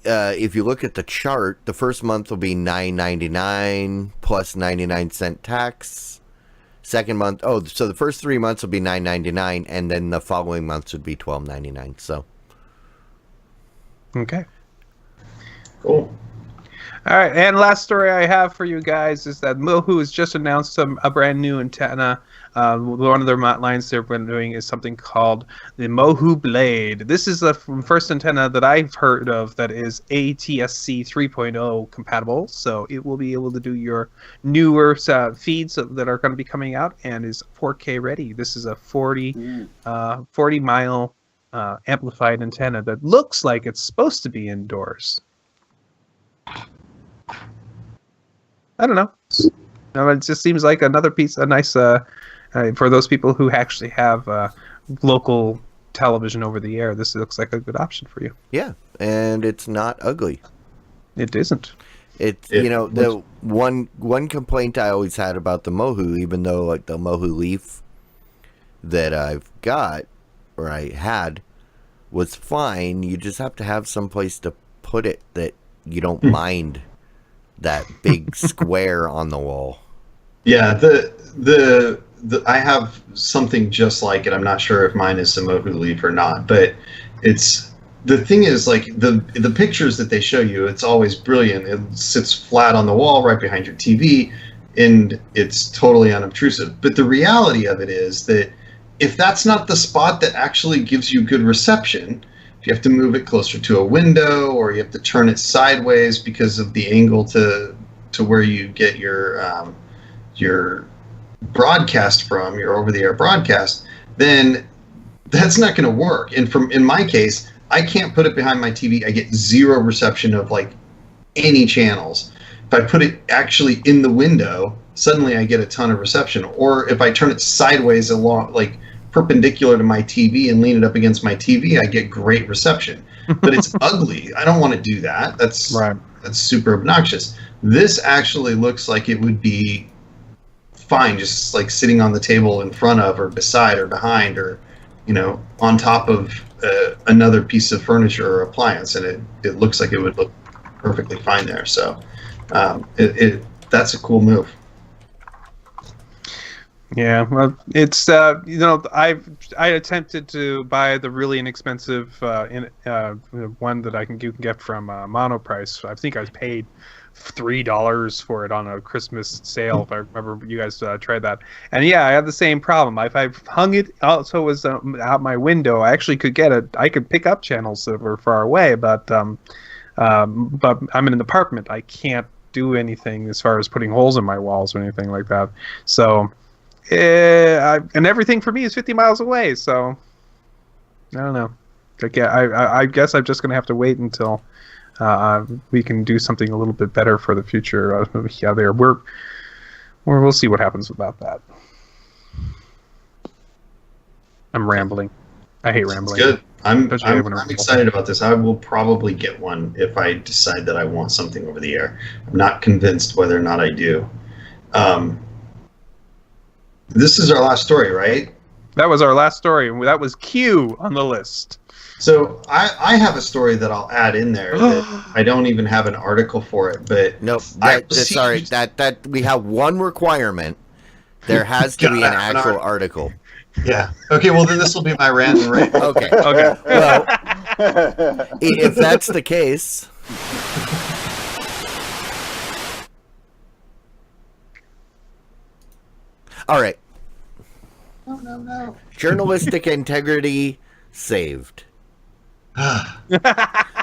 if you look at the chart, the first month will be $9.99 plus 99-cent tax. Second month, so the first 3 months will be $9.99, and then the following months would be $12.99. So, Okay. cool. All right, and last story I have for you guys is that MOHO has just announced a brand new antenna. One of their lines they've been doing is something called the MOHO Blade. This is the first antenna that I've heard of that is ATSC 3.0 compatible, so it will be able to do your newer feeds that are going to be coming out and is 4K ready. This is a 40-mile amplified antenna that looks like it's supposed to be indoors. I don't know. No, it just seems like another piece, a nice, for those people who actually have local television over the air, this looks like a good option for you. yeah, and it's not ugly. It isn't. You know, the one complaint I always had about the MOHO, even though like the MOHO Leaf that I've got, or I had, was fine, you just have to have some place to put it that you don't mind that big square on the wall. Yeah, the I have something just like it. I'm not sure if mine is the MOHO Leaf or not, but it's the thing is like the pictures that they show you, it's always brilliant. It sits flat on the wall right behind your TV, and it's totally unobtrusive. But the reality of it is that if that's not the spot that actually gives you good reception, if you have to move it closer to a window, or you have to turn it sideways because of the angle to where you get your broadcast from, your over-the-air broadcast, then that's not going to work. And in my case, I can't put it behind my TV. I get zero reception of like any channels. If I put it actually in the window, suddenly I get a ton of reception. Or if I turn it sideways along, like perpendicular to my TV and lean it up against my TV, I get great reception. But it's ugly. I don't want to do that. That's Right. That's super obnoxious. This actually looks like it would be fine, just like sitting on the table in front of, or beside, or behind, or on top of another piece of furniture or appliance, and it looks like it would look perfectly fine there. So that's a cool move. Yeah, well, it's I attempted to buy the really inexpensive one that you can get from Monoprice. I think I paid $3 for it on a Christmas sale. If I remember, you guys tried that, and yeah, I had the same problem. If I hung it out so it was out my window, I actually could get it. I could pick up channels that were far away, but I'm in an apartment. I can't do anything as far as putting holes in my walls or anything like that. So, and everything for me is 50 miles away. So, I don't know. Like, yeah, I guess I'm just gonna have to wait until we can do something a little bit better for the future. We'll see what happens about that. I'm rambling. I hate rambling. Good. I'm Especially excited about this. I will probably get one if I decide that I want something over the air. I'm not convinced whether or not I do. This is our last story, right? That was our last story, and that was Q on the list. So I have a story that I'll add in there that I don't even have an article for it, but Nope. I Sorry, that we have one requirement. There has to be an actual article. Yeah. Okay, well then this will be my rant and rave. Okay. Okay. Well, if that's the case, all right. No. Journalistic integrity saved.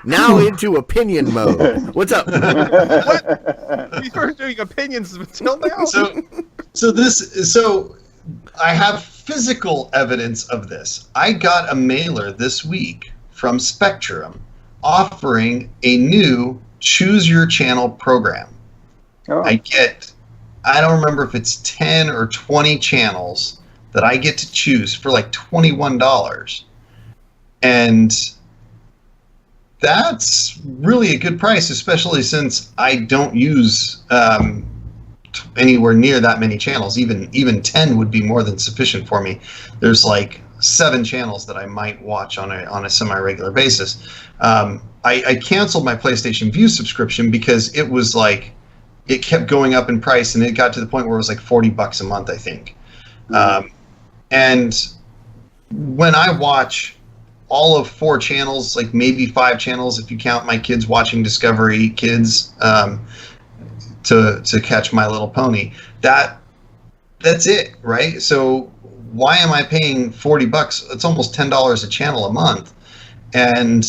Now into opinion mode. What's up? What? You were doing opinions until now? So I have physical evidence of this. I got a mailer this week from Spectrum offering a new Choose Your Channel program. Oh. I don't remember if it's 10 or 20 channels that I get to choose for like $21. And that's really a good price, especially since I don't use anywhere near that many channels. Even 10 would be more than sufficient for me. There's like 7 channels that I might watch on a semi-regular basis. I canceled my PlayStation Vue subscription because it was like, it kept going up in price, and it got to the point where it was like $40 a month, I think. And when I watch all of 4 channels, like maybe 5 channels if you count my kids watching Discovery Kids to catch My Little Pony, that's it, right? So why am I paying $40? It's almost $10 a channel a month, and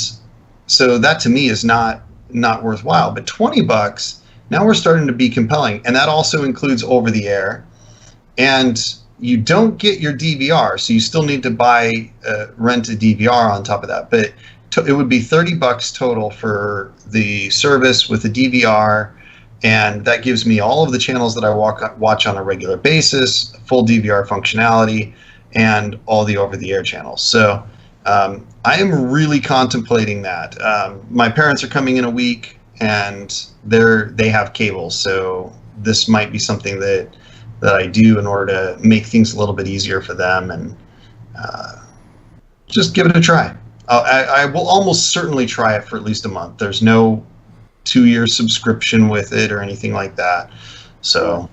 so that to me is not worthwhile. But $20, now we're starting to be compelling, and that also includes over the air, and you don't get your DVR, so you still need to rent a DVR on top of that. But it would be $30 total for the service with the DVR, and that gives me all of the channels that I watch on a regular basis, full DVR functionality, and all the over-the-air channels. So I am really contemplating that. My parents are coming in a week, and they have cable, so this might be something that I do in order to make things a little bit easier for them, and just give it a try. I will almost certainly try it for at least a month. There's no 2-year subscription with it or anything like that. So,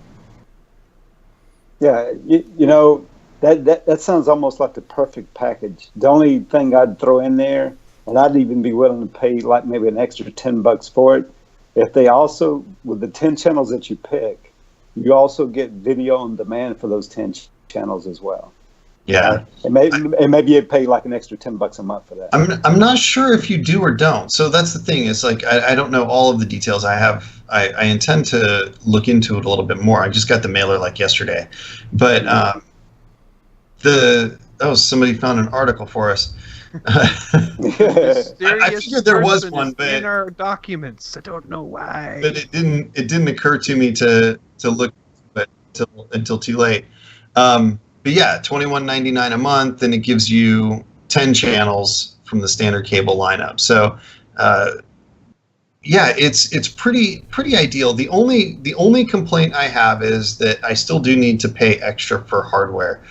yeah, you know, that sounds almost like the perfect package. The only thing I'd throw in there, and I'd even be willing to pay like maybe an extra $10 for it, if they also, with the 10 channels that you pick, you also get video on demand for those 10 channels as well. yeah. And maybe you'd pay like an extra $10 a month for that. I'm not sure if you do or don't. So that's the thing. It's like I don't know all of the details. I intend to look into it a little bit more. I just got the mailer like yesterday, but somebody found an article for us. I figured there was one, but in our documents, I don't know why. But it didn't occur to me to look at it until too late. But yeah, $21.99 a month, and it gives you 10 channels from the standard cable lineup. So yeah, it's pretty ideal. The only complaint I have is that I still do need to pay extra for hardware.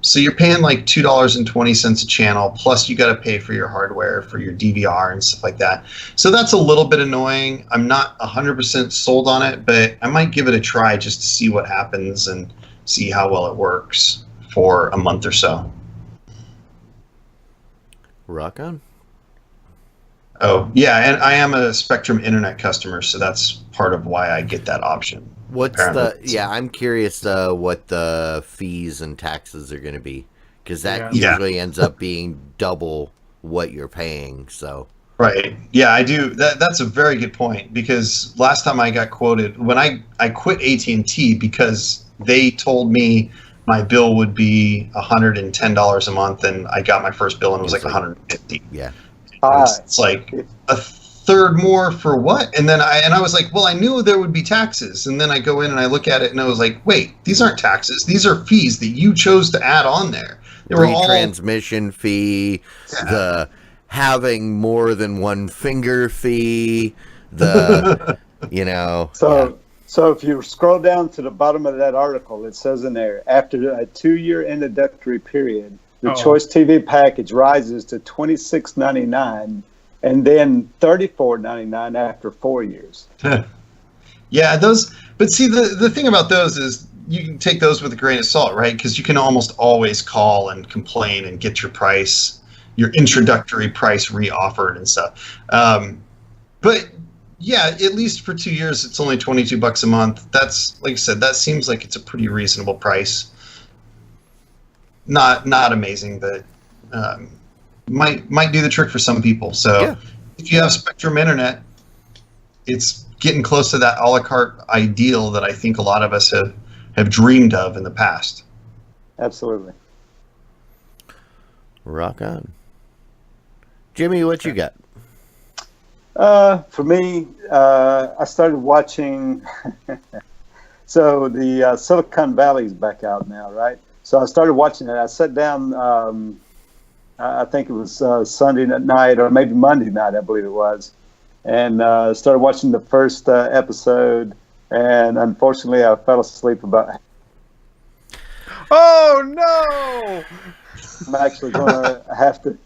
So you're paying like $2.20 a channel, plus you got to pay for your hardware, for your DVR and stuff like that. So that's a little bit annoying. I'm not 100% sold on it, but I might give it a try just to see what happens and see how well it works for a month or so. Rock on. Oh, yeah, and I am a Spectrum Internet customer, so that's part of why I get that option. I'm curious what the fees and taxes are going to be, because that usually ends up being double what you're paying. So Right. Yeah, I do. That's a very good point, because last time I got quoted, when I quit AT&T because they told me my bill would be $110 a month, and I got my first bill and it was like 150. Yeah. It's like a third more for what? And then I was like, well, I knew there would be taxes. And then I go in and I look at it and I was like, wait, these aren't taxes. These are fees that you chose to add on there. They were all retransmission fee, the having more than one finger fee, the So if you scroll down to the bottom of that article, it says in there, after a 2-year introductory period, the Choice TV package rises to $26.99 and then $34.99 after 4 years. Yeah, those. But see, the thing about those is you can take those with a grain of salt, right? Because you can almost always call and complain and get your introductory price re-offered and stuff. But yeah, at least for 2 years, it's only $22 a month. That's, like I said, that seems like it's a pretty reasonable price. Not amazing, but might do the trick for some people. So if you have Spectrum Internet, it's getting close to that a la carte ideal that I think a lot of us have dreamed of in the past. Absolutely. Rock on. Jimmy, what you got? For me, I started watching. So the Silicon Valley is back out now, right? So I started watching it. I sat down. I think it was Sunday night or maybe Monday night, I believe it was, and started watching the first episode. And unfortunately, I fell asleep about. Oh no! I'm actually going to have to.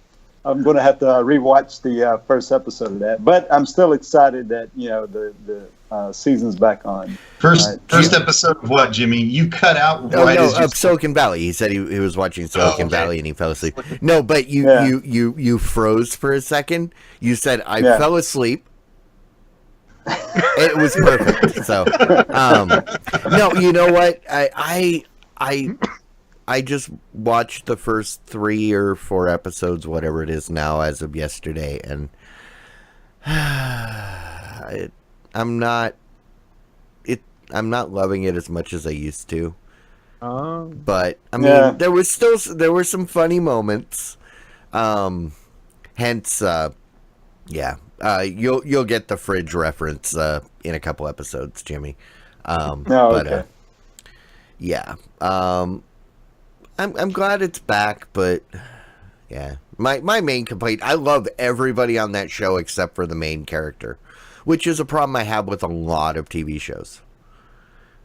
I'm going to have to rewatch the first episode of that, but I'm still excited that the season's back on. First episode of what, Jimmy? You cut out right of Silicon Valley. He said he was watching Silicon Valley and he fell asleep. No, but you froze for a second. You said I fell asleep. It was perfect. So, no, you know what? I just watched the first 3 or 4 episodes, whatever it is now, as of yesterday, and I'm not loving it as much as I used to. But I mean, there were some funny moments. Hence, you'll get the fridge reference in a couple episodes, Jimmy. Okay. I'm glad it's back, but yeah, my main complaint, I love everybody on that show except for the main character, which is a problem I have with a lot of TV shows.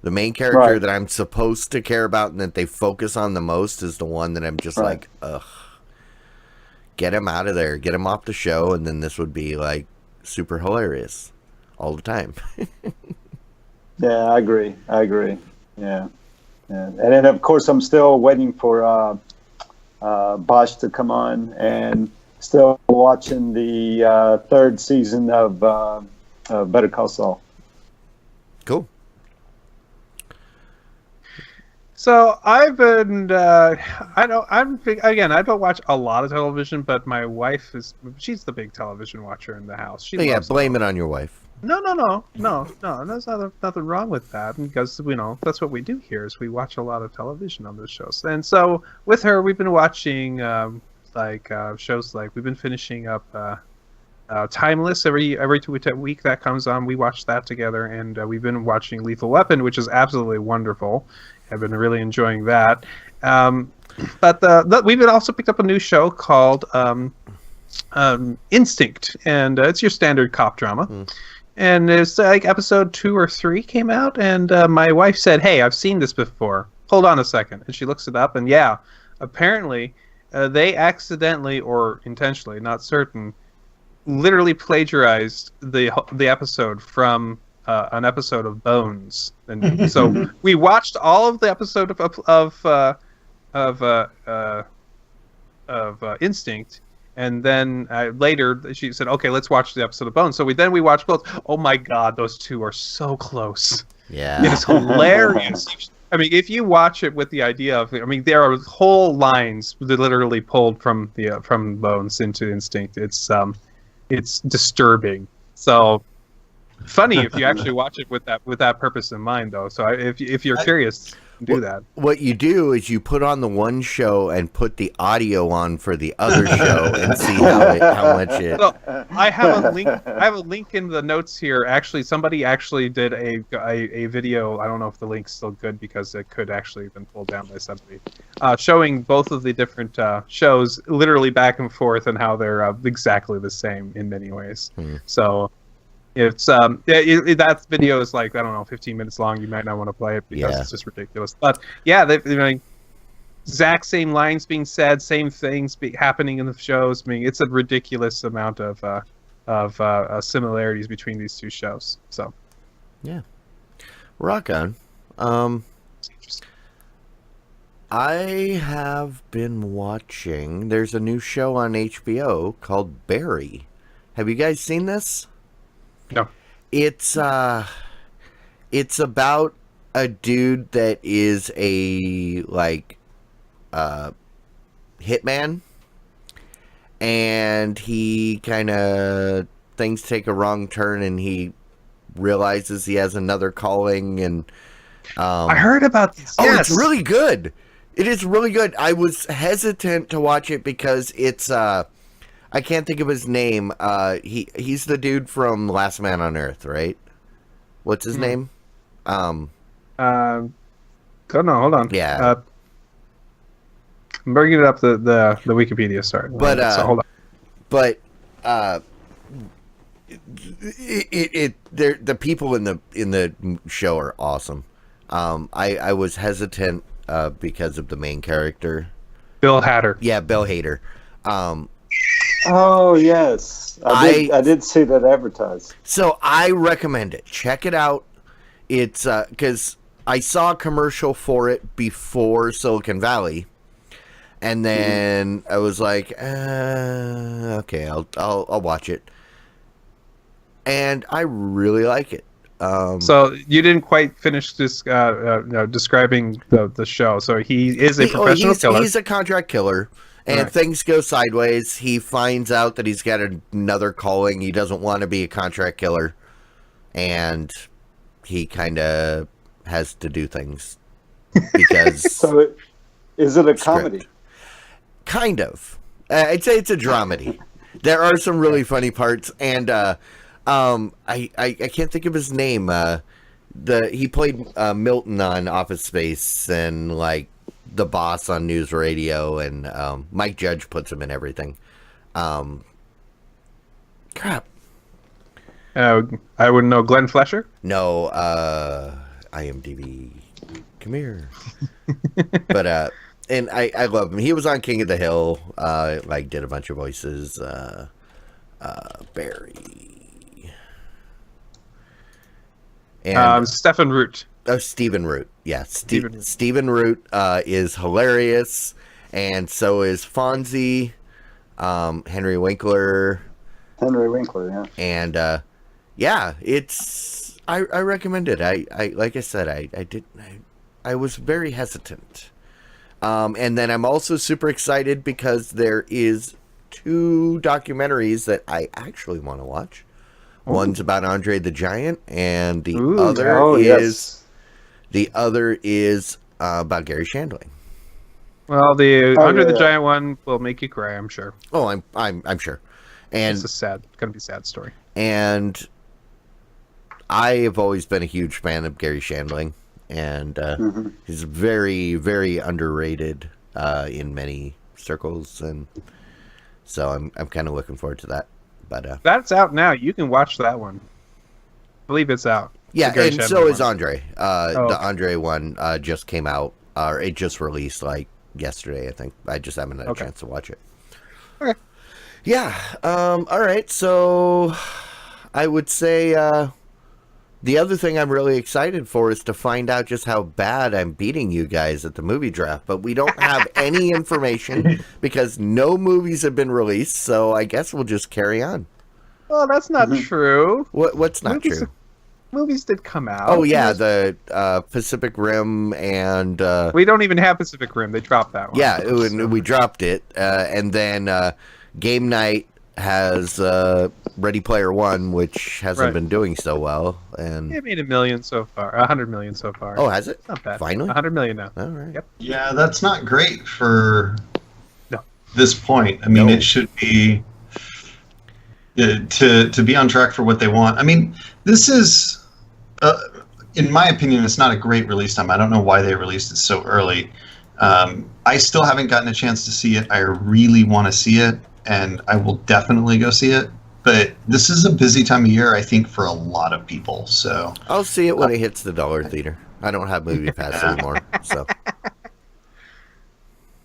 The main character that I'm supposed to care about and that they focus on the most is the one that I'm just like, ugh, get him out of there, get him off the show, and then this would be like super hilarious all the time. Yeah, I agree. Yeah. And then, of course, I'm still waiting for Bosch to come on, and still watching the third season of Better Call Saul. Cool. So I've been, I don't watch a lot of television, but my wife she's the big television watcher in the house. Blame it on your wife. No. There's nothing wrong with that, because that's what we do here is we watch a lot of television on those shows. And so with her, we've been watching shows like we've been finishing up Timeless every week that comes on. We watch that together, and we've been watching Lethal Weapon, which is absolutely wonderful. I've been really enjoying that. But we've also picked up a new show called Instinct, and it's your standard cop drama. And it's like episode 2 or 3 came out, and my wife said, "Hey, I've seen this before. Hold on a second." And she looks it up, and apparently they accidentally or intentionally, not certain, literally plagiarized the episode from an episode of Bones. And so we watched all of the episode of Instinct. And then later she said, "Okay, let's watch the episode of Bones." So we watched both. Oh my God, those two are so close. Yeah, it is hilarious. I mean, if you watch it with the idea of, there are whole lines that literally pulled from Bones into Instinct. It's it's disturbing. So funny if you actually watch it with that purpose in mind, though. So if you're curious, do that. What you do is you put on the one show and put the audio on for the other show and see how much it. So I have a link. I have a link in the notes here. Actually, somebody actually did a video. I don't know if the link's still good because it could actually have been pulled down by somebody, showing both of the different shows, literally back and forth, and how they're exactly the same in many ways. So. It's that video is like, I don't know, 15 minutes long. You might not want to play it because it's just ridiculous. But yeah, exact same lines being said, same things happening in the shows. I mean, it's a ridiculous amount of similarities between these two shows. So yeah, rock on. I have been watching. There's a new show on HBO called Barry. Have you guys seen this? No. It's about a dude that is a hitman, and he kind of things take a wrong turn, and he realizes he has another calling, and I heard about this. Oh, yes. It's really good. It is really good. I was hesitant to watch it because it's I can't think of his name. He's the dude from Last Man on Earth, right? What's his name? Don't know. Hold on. Yeah. I'm bringing it up the Wikipedia start. But so hold on. But the people in the show are awesome. I was hesitant because of the main character, Bill Hader. Yeah, Bill Hader. Oh yes, I did see that advertised. So I recommend it. Check it out. It's because I saw a commercial for it before Silicon Valley, and then I was like, okay, I'll watch it, and I really like it. So you didn't quite finish this describing the show. So he is a professional killer. He's a contract killer. And things go sideways. He finds out that he's got another calling. He doesn't want to be a contract killer. And he kind of has to do things. Because... So is it a comedy? Kind of. I'd say it's a dramedy. There are some really funny parts. And I can't think of his name. He played Milton on Office Space and the boss on news radio, and Mike Judge puts him in everything. Crap. I wouldn't know. Glenn Flesher? No, IMDb. Come here. But and I love him. He was on King of the Hill. Did a bunch of voices. Barry. And Stephen Root. Oh, Stephen Root. Yeah, Stephen Root is hilarious, and so is Fonzie, Henry Winkler. Yeah. And it's I recommend it. I like I said, I was very hesitant. And then I'm also super excited because there is 2 documentaries that I actually want to watch. One's about Andre the Giant, and the other is about Gary Shandling. Well, the Andre the Giant one will make you cry, I'm sure. Oh, I'm sure. And it's gonna be a sad story. And I have always been a huge fan of Gary Shandling, and he's very, very underrated in many circles, and so I'm kind of looking forward to that. But that's out now. You can watch that one. I believe it's out. Yeah, and so is Andre. The Andre one just came out, or it just released yesterday, I think. I just haven't had a chance to watch it. Okay. Yeah. All right. So I would say the other thing I'm really excited for is to find out just how bad I'm beating you guys at the movie draft. But we don't have any information because no movies have been released. So I guess we'll just carry on. Well, that's not true. What's not true? Movies did come out. Oh yeah, the Pacific Rim and we don't even have Pacific Rim. They dropped that one. Yeah, we dropped it, and then Game Night has Ready Player One, which hasn't been doing so well, and It made $1 million so far, $100 million so far. oh, has it? Not bad. Finally, $100 million now. All right. Yep. Yeah, that's not great for No. this point. I mean, No. it should be to be on track for what they want. I mean, this is, in my opinion, it's not a great release time. I don't know why they released it so early. I still haven't gotten a chance to see it. I really want to see it, and I will definitely go see it. But this is a busy time of year, I think, for a lot of people. So I'll see it when it hits the dollar theater. I don't have Movie Pass anymore, so.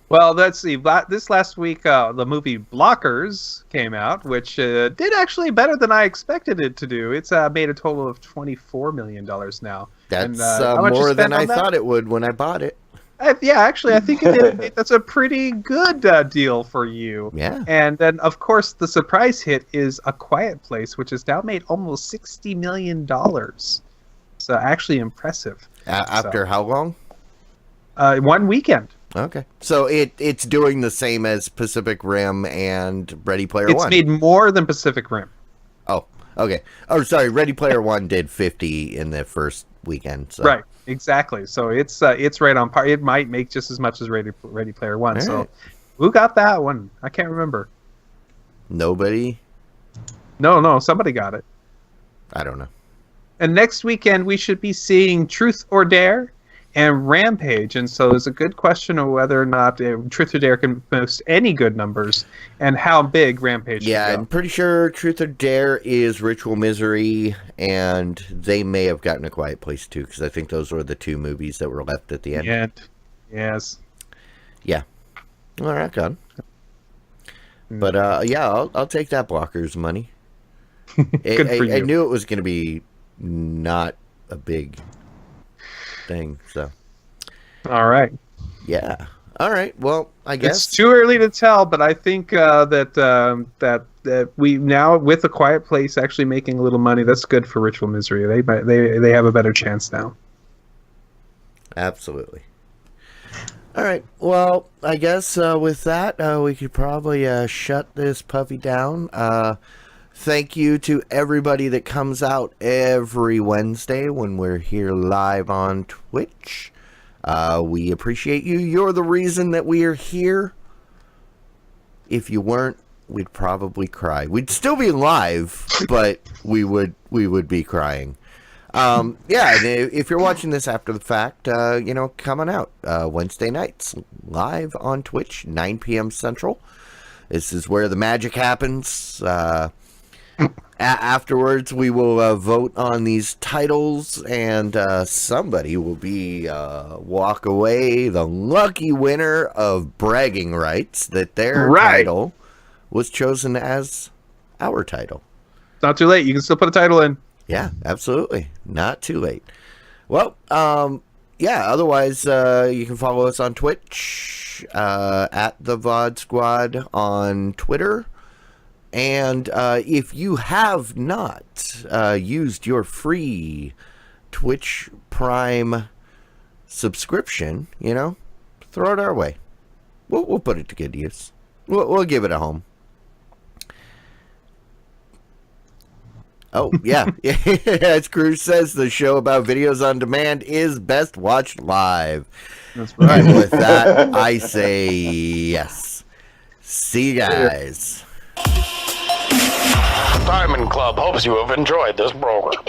Well, let's see. This last week, the movie Blockers came out, which did actually better than I expected it to do. It's made a total of $24 million now. That's how much you more spent than on I that? thought it would when I bought it. Yeah, actually, I think it did. That's a pretty good deal for you. Yeah. And then, of course, the surprise hit is A Quiet Place, which has now made almost $60 million. So actually impressive. After how long? 1 weekend. Okay. So it's doing the same as Pacific Rim and Ready Player It's One. made more than Pacific Rim. Oh, okay. Oh, sorry. Ready Player One did 50 in the first weekend. So. Right, exactly. So it's right on par. It might make just as much as Ready Player One. All So right. who got that one? I can't remember. Nobody? No, somebody got it. I don't know. And next weekend we should be seeing Truth or Dare and Rampage. And so there's a good question of whether or not Truth or Dare can post any good numbers and how big Rampage Yeah, should go. I'm pretty sure Truth or Dare is Ritual Misery, and they may have gotten A Quiet Place too, because I think those were the two movies that were left at the end. And yes. Yeah. All right, God. But yeah, I'll take that Blockers money. Good for you. I knew it was going to be not a big thing, so All right. yeah. All right. Well, I guess It's too early to tell, but I think that we now, with A Quiet Place actually making a little money, that's good for Ritual Misery. They have a better chance now. absolutely. All right. Well, I guess with that, we could probably shut this puppy down. Thank you to everybody that comes out every Wednesday when we're here live on Twitch. We appreciate you. You're the reason that we are here. If you weren't, we'd probably cry. We'd still be live, but we would be crying. Yeah, and if you're watching this after the fact, come on out. Wednesday nights, live on Twitch, 9 p.m. Central. This is where the magic happens. Afterwards, we will vote on these titles, and somebody will be walk away the lucky winner of bragging rights that their title was chosen as our title. It's not too late. You can still put a title in. Yeah, absolutely. Not too late. Well, yeah, otherwise, you can follow us on Twitch, at the VOD Squad on Twitter. And if you have not used your free Twitch Prime subscription, throw it our way. We'll put it to good use. We'll give it a home. Oh, yeah. As Cruz says, the show about videos on demand is best watched live. That's right. And with that, I say yes. See you guys. Diamond Club hopes you have enjoyed this program.